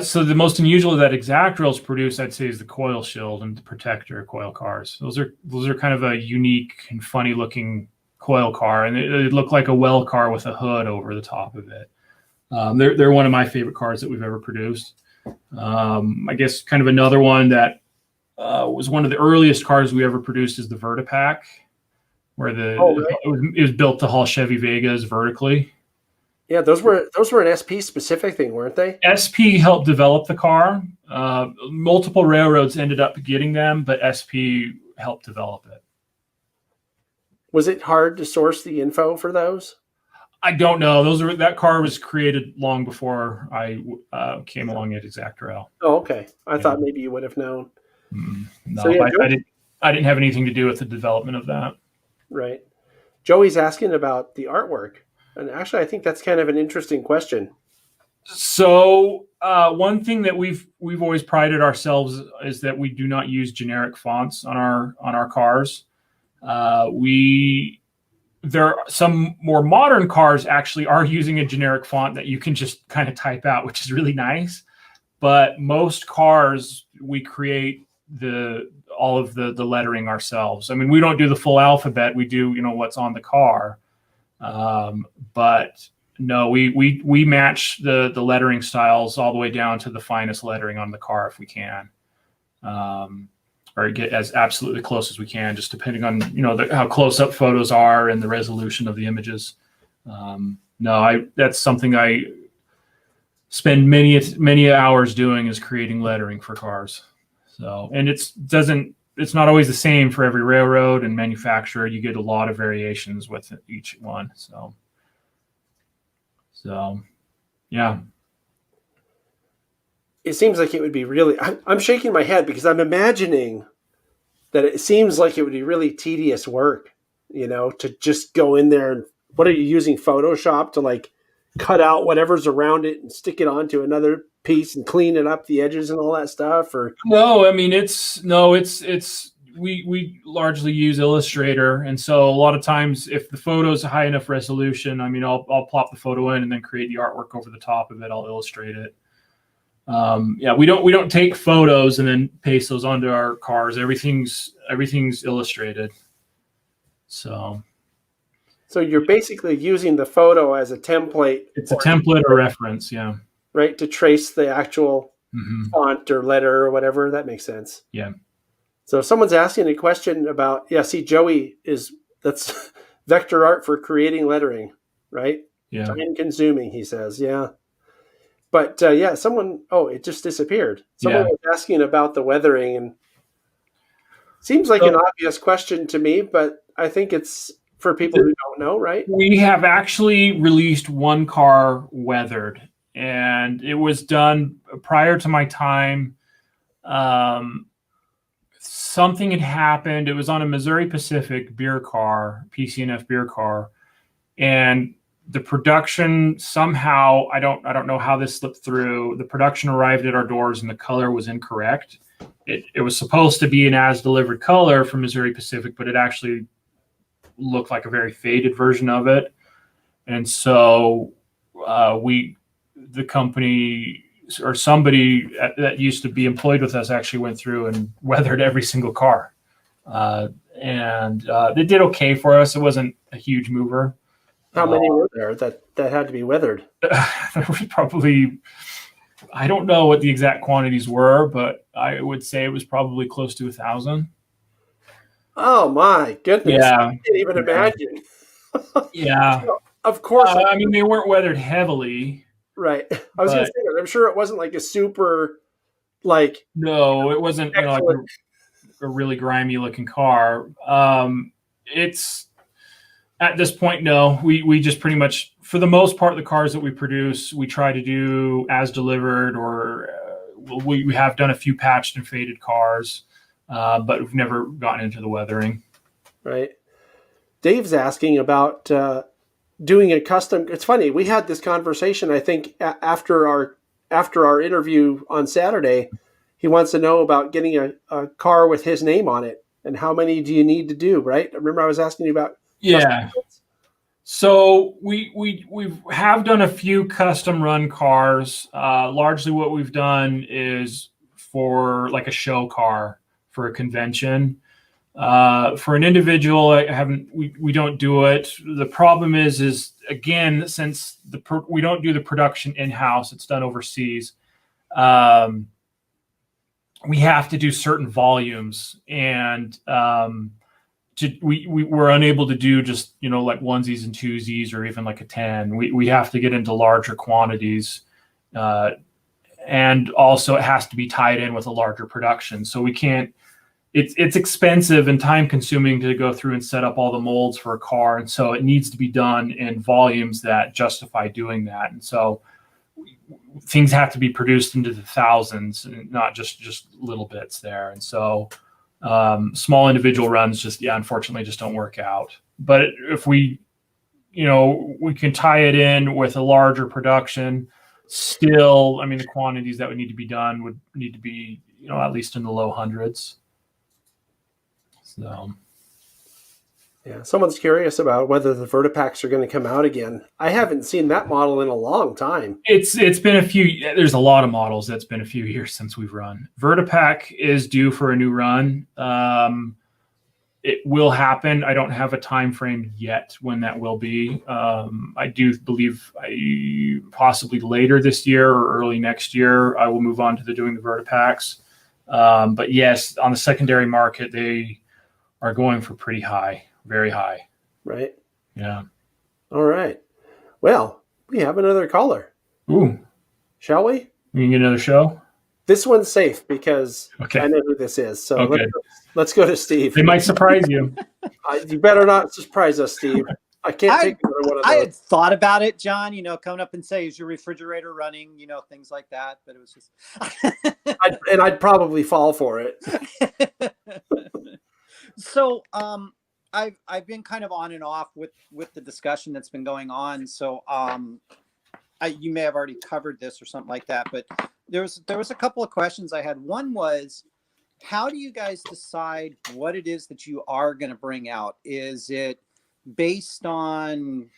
So the most unusual that ExactRail's produced, I'd say, is the coil shield and the protector coil cars. Those are kind of a unique and funny looking coil car, and it looked like a well car with a hood over the top of it. They're one of my favorite cars that we've ever produced. I guess kind of another one that was one of the earliest cars we ever produced is the Vertipack, where it was built to haul Chevy Vegas vertically. Yeah, those were an SP specific thing, weren't they? SP helped develop the car. Multiple railroads ended up getting them, but SP helped develop it. Was it hard to source the info for those? I don't know. That car was created long before I came along at ExactRail. Oh, okay. I thought maybe you would have known. No, so, yeah, I didn't have anything to do with the development of that. Right. Joey's asking about the artwork. And actually, I think that's kind of an interesting question. So one thing that we've always prided ourselves is that we do not use generic fonts on our cars. There are some more modern cars actually are using a generic font that you can just kind of type out, which is really nice. But most cars, we create all of the lettering ourselves. I mean, we don't do the full alphabet. We do, what's on the car. But no, we match the lettering styles all the way down to the finest lettering on the car if we can, or get as absolutely close as we can, just depending on how close up photos are and the resolution of the images. That's something I spend many hours doing, is creating lettering for cars. So, and it's not always the same for every railroad and manufacturer. You get a lot of variations with each one. So yeah. It seems like it would be really, I'm shaking my head because I'm imagining that it seems like it would be really tedious work, to just go in there and what are you using Photoshop to like cut out whatever's around it and stick it onto another piece and clean it up the edges and all that stuff? Or no, I mean we largely use Illustrator, and so a lot of times if the photo is a high enough resolution, I mean I'll plop the photo in and then create the artwork over the top of it. I'll illustrate it. We don't take photos and then paste those onto our cars. Everything's illustrated. So you're basically using the photo as a template. It's a template or reference, yeah. Right, to trace the actual font or letter or whatever. That makes sense. Yeah. So if someone's asking a question about, Joey that's vector art for creating lettering, right? Yeah. Time consuming, he says. Yeah. But it just disappeared. Someone was asking about the weathering, and seems like an obvious question to me, but I think it's for people who don't know, right? We have actually released one car weathered, and it was done prior to my time. Something had happened. It was on a Missouri Pacific beer car, PCNF beer car, and the production somehow, I don't know how this slipped through. The production arrived at our doors and the color was incorrect. It was supposed to be an as delivered color from Missouri Pacific, but it actually looked like a very faded version of it. And so the company or somebody that used to be employed with us actually went through and weathered every single car. And they did okay for us. It wasn't a huge mover. How many were there that had to be weathered? There was probably, I don't know what the exact quantities were, but I would say it was probably close to 1,000. Oh my goodness. Yeah. I can't even imagine. Yeah. So, of course. I mean, they weren't weathered heavily. Right. I was going to say that. I'm sure it wasn't like a super, like. No, it wasn't. a really grimy looking car. It's at this point, no, we just pretty much, for the most part, the cars that we produce, we try to do as delivered, or we have done a few patched and faded cars, but we've never gotten into the weathering. Right. Dave's asking about doing a custom. It's funny. We had this conversation, I think, after our interview on Saturday. He wants to know about getting a car with his name on it, and how many do you need to do, right? Remember I was asking you about. Yeah. So we have done a few custom run cars. Largely what we've done is for like a show car for a convention. For an individual, we don't do it. The problem is again, since we don't do the production in-house, it's done overseas. We have to do certain volumes, and we're unable to do just, like onesies and twosies or even like a 10. We have to get into larger quantities, and also it has to be tied in with a larger production. So we can't. It's expensive and time consuming to go through and set up all the molds for a car, and so it needs to be done in volumes that justify doing that. And so things have to be produced into the thousands, and not just little bits there. And so small individual runs just, unfortunately just don't work out. But if we can tie it in with a larger production, still, I mean, the quantities that would need to be done would need to be, at least in the low hundreds. So, yeah, someone's curious about whether the Vertipacks are going to come out again. I haven't seen that model in a long time. It's been a few. There's a lot of models that's been a few years since we've run. Vertipack is due for a new run. It will happen. I don't have a time frame yet when that will be. I do believe possibly later this year or early next year I will move on to doing the Vertipacks. But yes, on the secondary market they are going for pretty high, very high. Right. Yeah. All right. Well, we have another caller. Ooh. Shall we? We can get another show? This one's safe because okay. I know who this is. So okay. let's go to Steve. They might surprise you. You better not surprise us, Steve. I can't take another one of those. I had thought about it, John, coming up and say, is your refrigerator running, things like that. But it was just. I'd probably fall for it. So I've been kind of on and off with the discussion that's been going on. So you may have already covered this or something like that, but there was a couple of questions I had. One was, how do you guys decide what it is that you are going to bring out? Is it based on,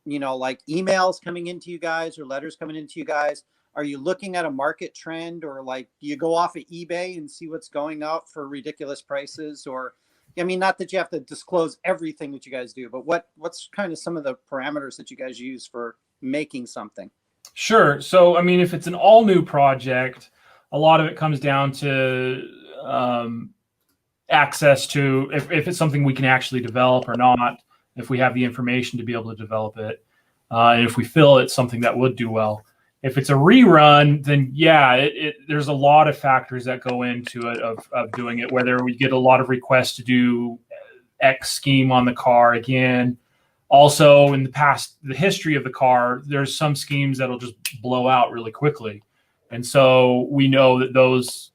like emails coming into you guys or letters coming into you guys? Are you looking at a market trend, or like, do you go off of eBay and see what's going up for ridiculous prices? Or, I mean, not that you have to disclose everything that you guys do, but what's kind of some of the parameters that you guys use for making something? Sure. So, I mean, if it's an all new project, a lot of it comes down to access to if it's something we can actually develop or not, if we have the information to be able to develop it. And if we feel it's something that would do well. If it's a rerun, then there's a lot of factors that go into it of doing it, whether we get a lot of requests to do X scheme on the car again. Also, in the history of the car, there's some schemes that'll just blow out really quickly. And so we know that those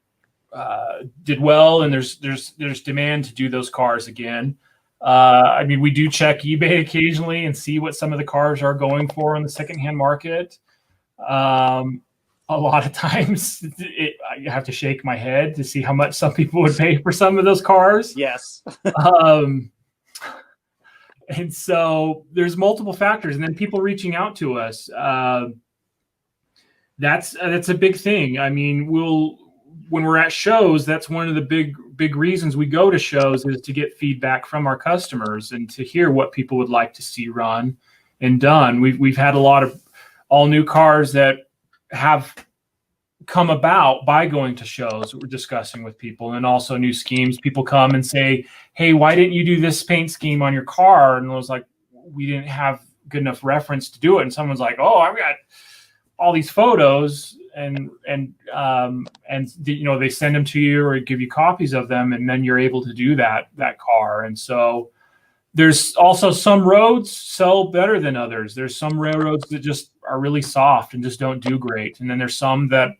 did well, and there's demand to do those cars again. I mean, we do check eBay occasionally and see what some of the cars are going for on the secondhand market. A lot of times I have to shake my head to see how much some people would pay for some of those cars. Yes. And so there's multiple factors, and then people reaching out to us. That's a big thing. I mean, when we're at shows, that's one of the big reasons we go to shows, is to get feedback from our customers and to hear what people would like to see run and done. We've had a lot of all new cars that have come about by going to shows. We're discussing with people, and also new schemes. People come and say, hey, why didn't you do this paint scheme on your car? And I was like, we didn't have good enough reference to do it. And someone's like, oh, I've got all these photos. they send them to you or give you copies of them, and then you're able to do that car. And so there's also some roads sell better than others. There's some railroads that just are really soft and just don't do great. And then there's some that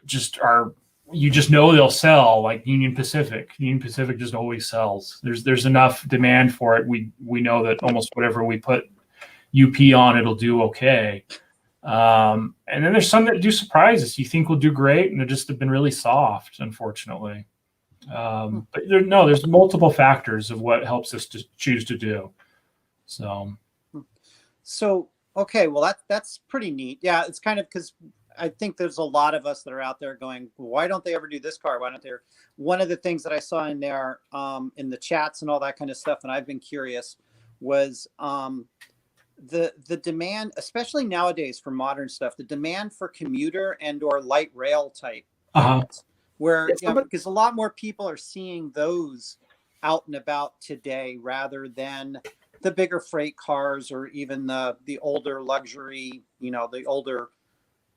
just are, you just know they'll sell, like Union Pacific. Union Pacific just always sells. There's enough demand for it. We know that almost whatever we put UP on, it'll do okay. And then there's some that do surprise us. You think will do great, and they just have been really soft, unfortunately. But there's multiple factors of what helps us to choose to do. So okay, well that's pretty neat. Yeah, it's kind of, because I think there's a lot of us that are out there going, why don't they ever do this car? Why don't they? One of the things that I saw in there in the chats and all that kind of stuff, and I've been curious, was the demand, especially nowadays for modern stuff, the demand for commuter and or light rail type. Where, because a lot more people are seeing those out and about today rather than the bigger freight cars or even the older luxury, the older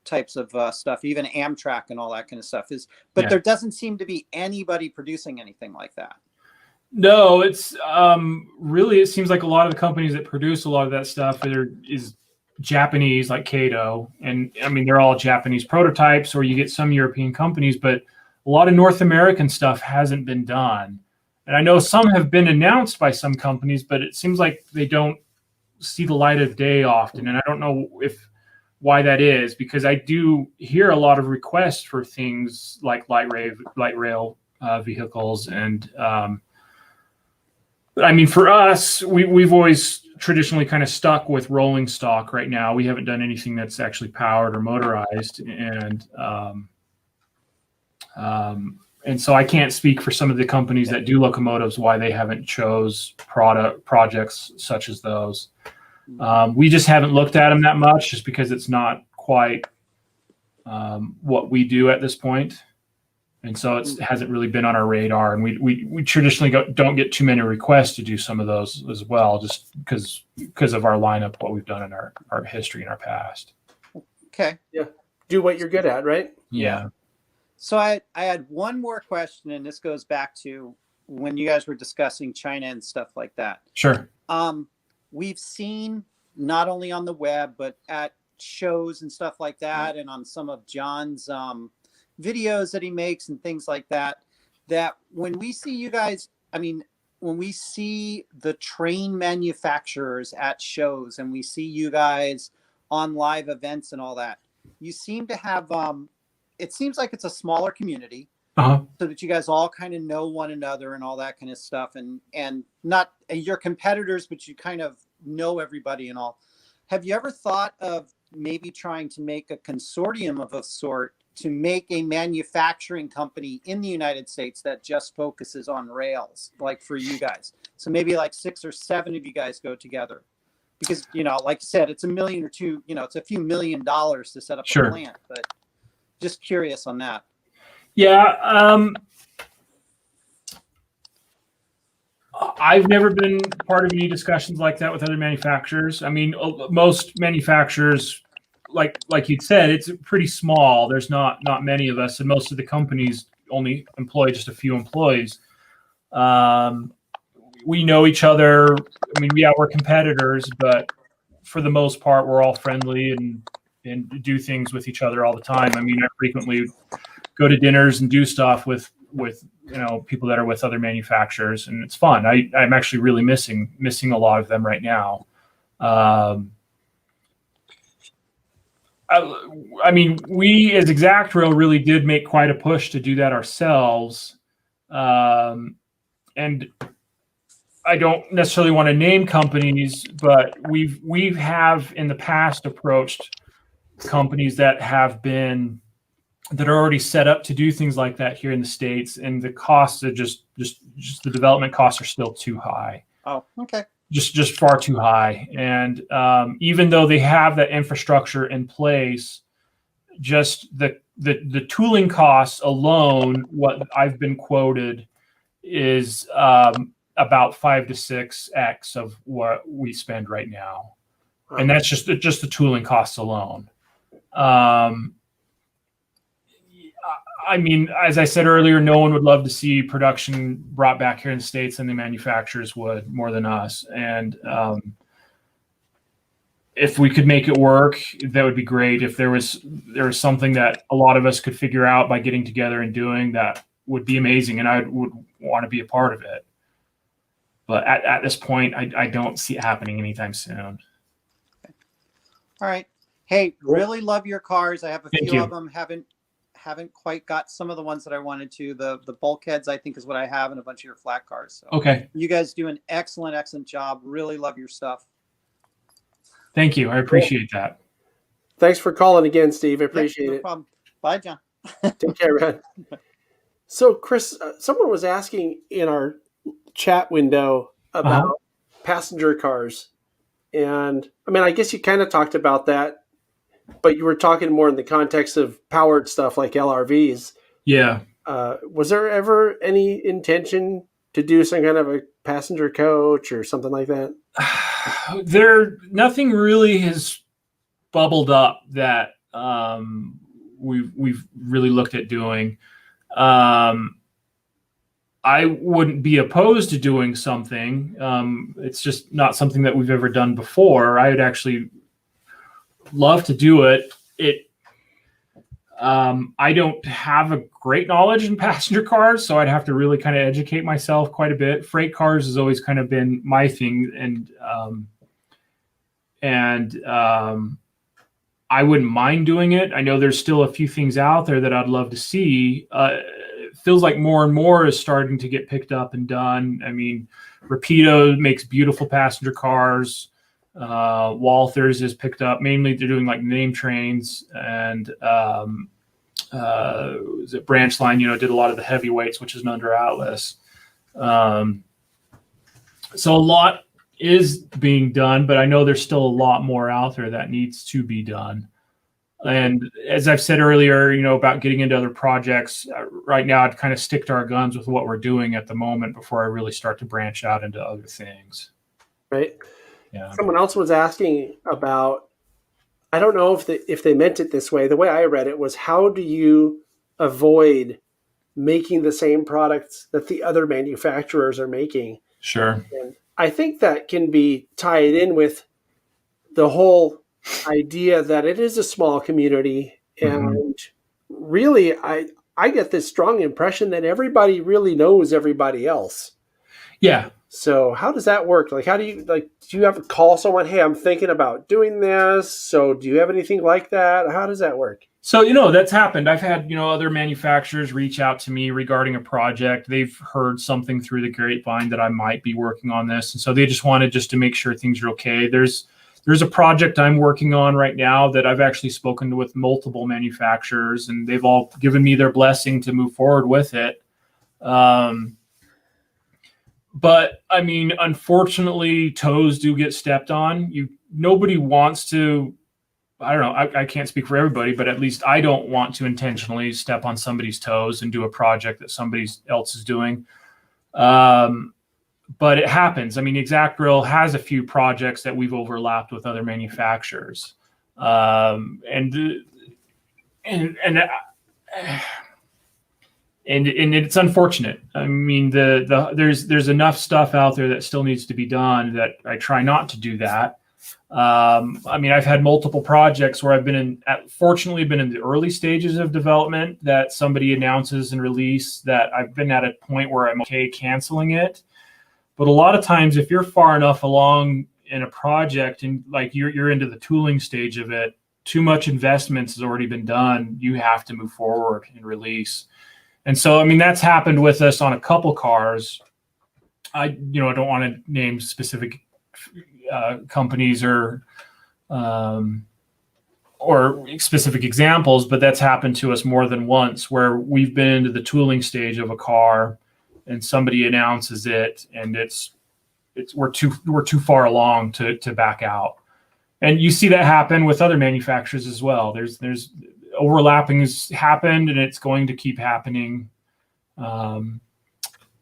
types of stuff, even Amtrak and all that kind of stuff but there doesn't seem to be anybody producing anything like that. No, it's really, it seems like a lot of the companies that produce a lot of that stuff is Japanese, like Kato. And I mean, they're all Japanese prototypes, or you get some European companies, but a lot of North American stuff hasn't been done. And I know some have been announced by some companies, but it seems like they don't see the light of day often. And I don't know why that is, because I do hear a lot of requests for things like light rail vehicles. And I mean, for us, we've always traditionally kind of stuck with rolling stock right now. We haven't done anything that's actually powered or motorized. And so I can't speak for some of the companies that do locomotives why they haven't chose projects such as those. We just haven't looked at them that much, just because it's not quite what we do at this point. And so it hasn't really been on our radar. And we traditionally don't get too many requests to do some of those as well, just because of our lineup, what we've done in our history in our past. Okay. Yeah. Do what you're good at, right? Yeah. So I had one more question, and this goes back to when you guys were discussing China and stuff like that. Sure. We've seen, not only on the web, but at shows and stuff like that, and on some of John's videos that he makes and things like that, that when we see you guys, I mean, when we see the train manufacturers at shows and we see you guys on live events and all that, you seem to have, it seems like it's a smaller community, so that you guys all kind of know one another and all that kind of stuff, and not your competitors, but you kind of know everybody and all. Have you ever thought of maybe trying to make a consortium of a sort to make a manufacturing company in the United States that just focuses on rails, like for you guys? So maybe like 6 or 7 of you guys go together, because, like you said, it's $1 million or $2 million, it's a few $1 million to set up a plant, but just curious on that. Yeah. I've never been part of any discussions like that with other manufacturers. I mean, most manufacturers, like you'd said, it's pretty small. There's not many of us, and most of the companies only employ just a few employees. We know each other. I mean, we're competitors, but for the most part, we're all friendly and do things with each other all the time. I mean, I frequently go to dinners and do stuff with people that are with other manufacturers, and it's fun. I'm actually really missing a lot of them right now. I mean, we as ExactRail really did make quite a push to do that ourselves. And I don't necessarily want to name companies, but we have in the past approached companies that are already set up to do things like that here in the States, and the costs are just the development costs are still too high. Oh, okay. Just far too high. And even though they have that infrastructure in place, just the tooling costs alone, what I've been quoted, is about 5 to 6x of what we spend right now. And that's just the tooling costs alone. I mean, as I said earlier, no one would love to see production brought back here in the States than the manufacturers would, more than us. And if we could make it work, that would be great. If there was something that a lot of us could figure out by getting together and doing, that would be amazing, and I would want to be a part of it. But at this point, I don't see it happening anytime soon. Okay. All right. Hey, really love your cars. I have a few of them. Haven't quite got some of the ones that I wanted to. The bulkheads, I think, is what I have, and a bunch of your flat cars. So okay. You guys do an excellent job. Really love your stuff. Thank you. I appreciate that. Thanks for calling again, Steve. I appreciate no it. Problem. Bye, John. Take care, man. So, Chris, someone was asking in our chat window about passenger cars. And I mean, I guess you kind of talked about that, but you were talking more in the context of powered stuff like LRVs. Yeah. Was there ever any intention to do some kind of a passenger coach or something like that? Nothing really has bubbled up that we've really looked at doing. I wouldn't be opposed to doing something. It's just not something that we've ever done before. I would actually love to do it. I don't have a great knowledge in passenger cars, so I'd have to really kind of educate myself quite a bit. Freight cars has always kind of been my thing, and I wouldn't mind doing it. I know there's still a few things out there that I'd love to see. It feels like more and more is starting to get picked up and done. I mean, Rapido makes beautiful passenger cars. Walthers is picked up. Mainly they're doing like name trains, and Branch Line, did a lot of the heavyweights, which is an under Atlas. So a lot is being done, but I know there's still a lot more out there that needs to be done. And as I've said earlier, about getting into other projects, right now I'd kind of stick to our guns with what we're doing at the moment before I really start to branch out into other things. Right. Yeah. Someone else was asking about, I don't know if they meant it this way. The way I read it was, how do you avoid making the same products that the other manufacturers are making? Sure. And I think that can be tied in with the whole idea that it is a small community. And really, I get this strong impression that everybody really knows everybody else. Yeah. So how does that work? Like, how do you, do you have to call someone, hey, I'm thinking about doing this. So do you have anything like that? How does that work? So, that's happened. I've had, other manufacturers reach out to me regarding a project. They've heard something through the grapevine that I might be working on this. And so they just wanted to make sure things are okay. There's a project I'm working on right now that I've actually spoken with multiple manufacturers, and they've all given me their blessing to move forward with it. But I mean, unfortunately, toes do get stepped on. Nobody wants to, I don't know, I can't speak for everybody, but at least I don't want to intentionally step on somebody's toes and do a project that somebody else is doing. But it happens. I mean, ExactRail has a few projects that we've overlapped with other manufacturers. And it's unfortunate. I mean, there's enough stuff out there that still needs to be done that I try not to do that. I mean, I've had multiple projects where I've fortunately been in the early stages of development that somebody announces and release that I've been at a point where I'm okay canceling it. But a lot of times, if you're far enough along in a project and you're into the tooling stage of it, too much investment has already been done. You have to move forward and release. And so, I mean, that's happened with us on a couple cars. I don't want to name specific companies or specific examples, but that's happened to us more than once, where we've been into the tooling stage of a car and somebody announces it, and we're too far along to back out. And you see that happen with other manufacturers as well. There's overlapping has happened, and it's going to keep happening.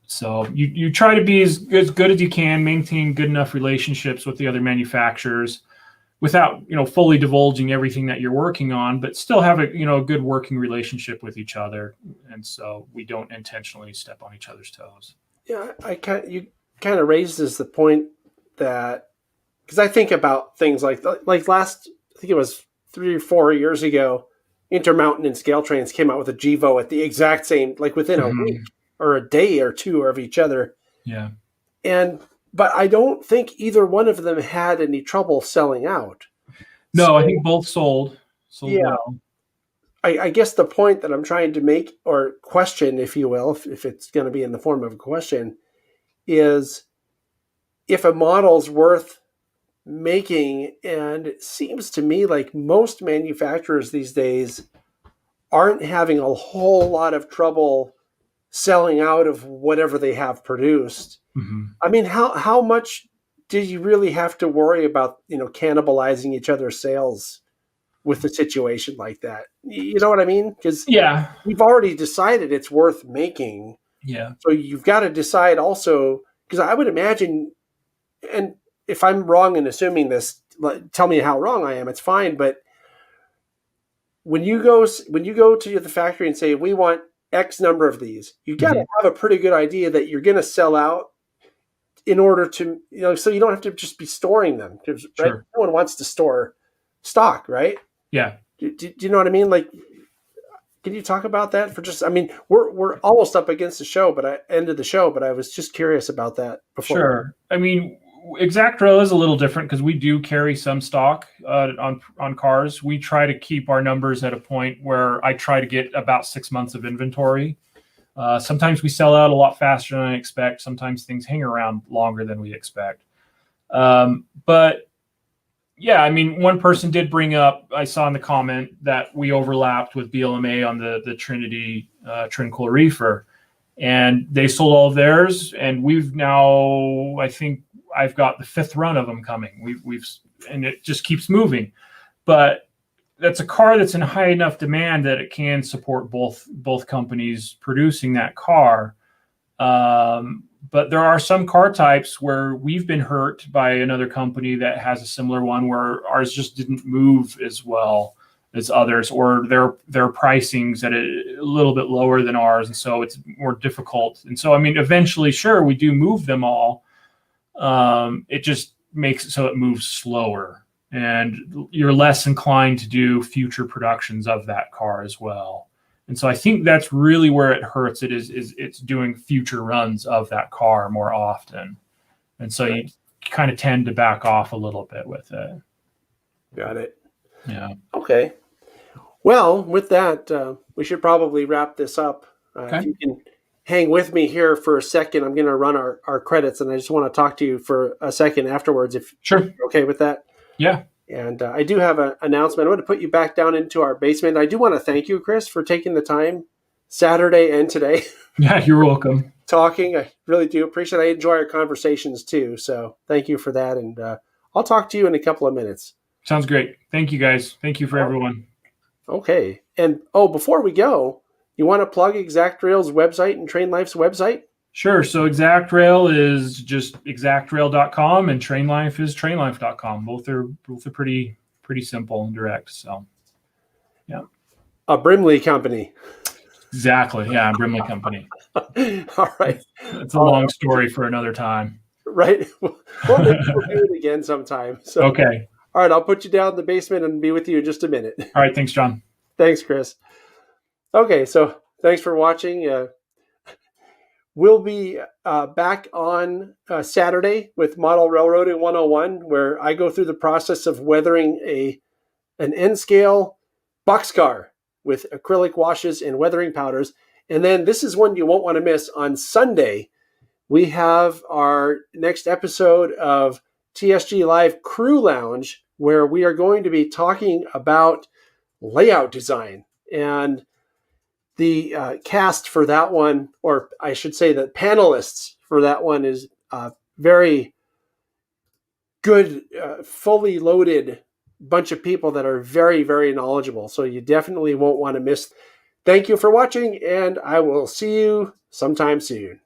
So you try to be as good as you can, maintain good enough relationships with the other manufacturers. without, fully divulging everything that you're working on, but still have a good working relationship with each other. And so we don't intentionally step on each other's toes. Yeah, you kind of raises the point that, because I think about things like last, I think it was 3 or 4 years ago, Intermountain and Scale Trains came out with a GEVO at the exact same, like within a week or a day or two of each other. Yeah. But I don't think either one of them had any trouble selling out. No, so, I think both sold well. I guess the point that I'm trying to make, or question, if you will, if it's going to be in the form of a question, is if a model's worth making, and it seems to me like most manufacturers these days aren't having a whole lot of trouble selling out of whatever they have produced. Mm-hmm. I mean, how much did you really have to worry about, cannibalizing each other's sales with a situation like that? You know what I mean? Because we've already decided it's worth making. Yeah. So you've got to decide also, because I would imagine, and if I'm wrong in assuming this, tell me how wrong I am. It's fine. But when you go to the factory and say, we want X number of these, you got to have a pretty good idea that you're going to sell out in order to, so you don't have to just be storing them, because right, no one wants to store stock, right? Yeah. Do you know what I mean? Like, can you talk about that for just? I mean, we're almost up against the end of the show, but I was just curious about that before. Sure. I mean, ExactRail is a little different because we do carry some stock on cars. We try to keep our numbers at a point where I try to get about 6 months of inventory. Sometimes we sell out a lot faster than I expect. Sometimes things hang around longer than we expect. But yeah, I mean, one person did bring up, I saw in the comment that we overlapped with BLMA on the Trinity Trincool Reefer, and they sold all of theirs. And we've now, I think I've got the 5th run of them coming. And it just keeps moving. But that's a car that's in high enough demand that it can support both companies producing that car. But there are some car types where we've been hurt by another company that has a similar one, where ours just didn't move as well as others, or their pricing's at a little bit lower than ours, and so it's more difficult. And so, I mean, eventually, sure, we do move them all. It just makes it so it moves slower, and you're less inclined to do future productions of that car as well. And so I think that's really where it hurts. It's doing future runs of that car more often. And so you kind of tend to back off a little bit with it. Got it. Yeah. Okay. Well, with that, we should probably wrap this up. Okay. If you can hang with me here for a second, I'm going to run our credits, and I just want to talk to you for a second afterwards, if you're okay with that. Yeah. And I do have an announcement. I'm going to put you back down into our basement. I do want to thank you, Chris, for taking the time Saturday and today. Yeah, you're welcome. Talking. I really do appreciate it. I enjoy our conversations too. So thank you for that. And I'll talk to you in a couple of minutes. Sounds great. Thank you, guys. Thank you for everyone. Okay. And before we go, you want to plug ExactRail's website and Train Life's website? Sure. So ExactRail is just ExactRail.com, and Train Life is TrainLife.com. Both are pretty simple and direct. So, yeah. A Brimley company. Exactly. Yeah, Brimley company. All right. It's a long story for another time. Right. Well, maybe we'll do it again sometime. So, okay. All right. I'll put you down in the basement and be with you in just a minute. All right. Thanks, John. Thanks, Chris. Okay. So thanks for watching. We'll be back on Saturday with Model Railroading 101, where I go through the process of weathering an N-scale boxcar with acrylic washes and weathering powders. And then this is one you won't want to miss. On Sunday, we have our next episode of TSG Live Crew Lounge, where we are going to be talking about layout design. And the cast for that one, or I should say the panelists for that one, is very good, fully loaded bunch of people that are very, very knowledgeable. So you definitely won't want to miss. Thank you for watching, and I will see you sometime soon.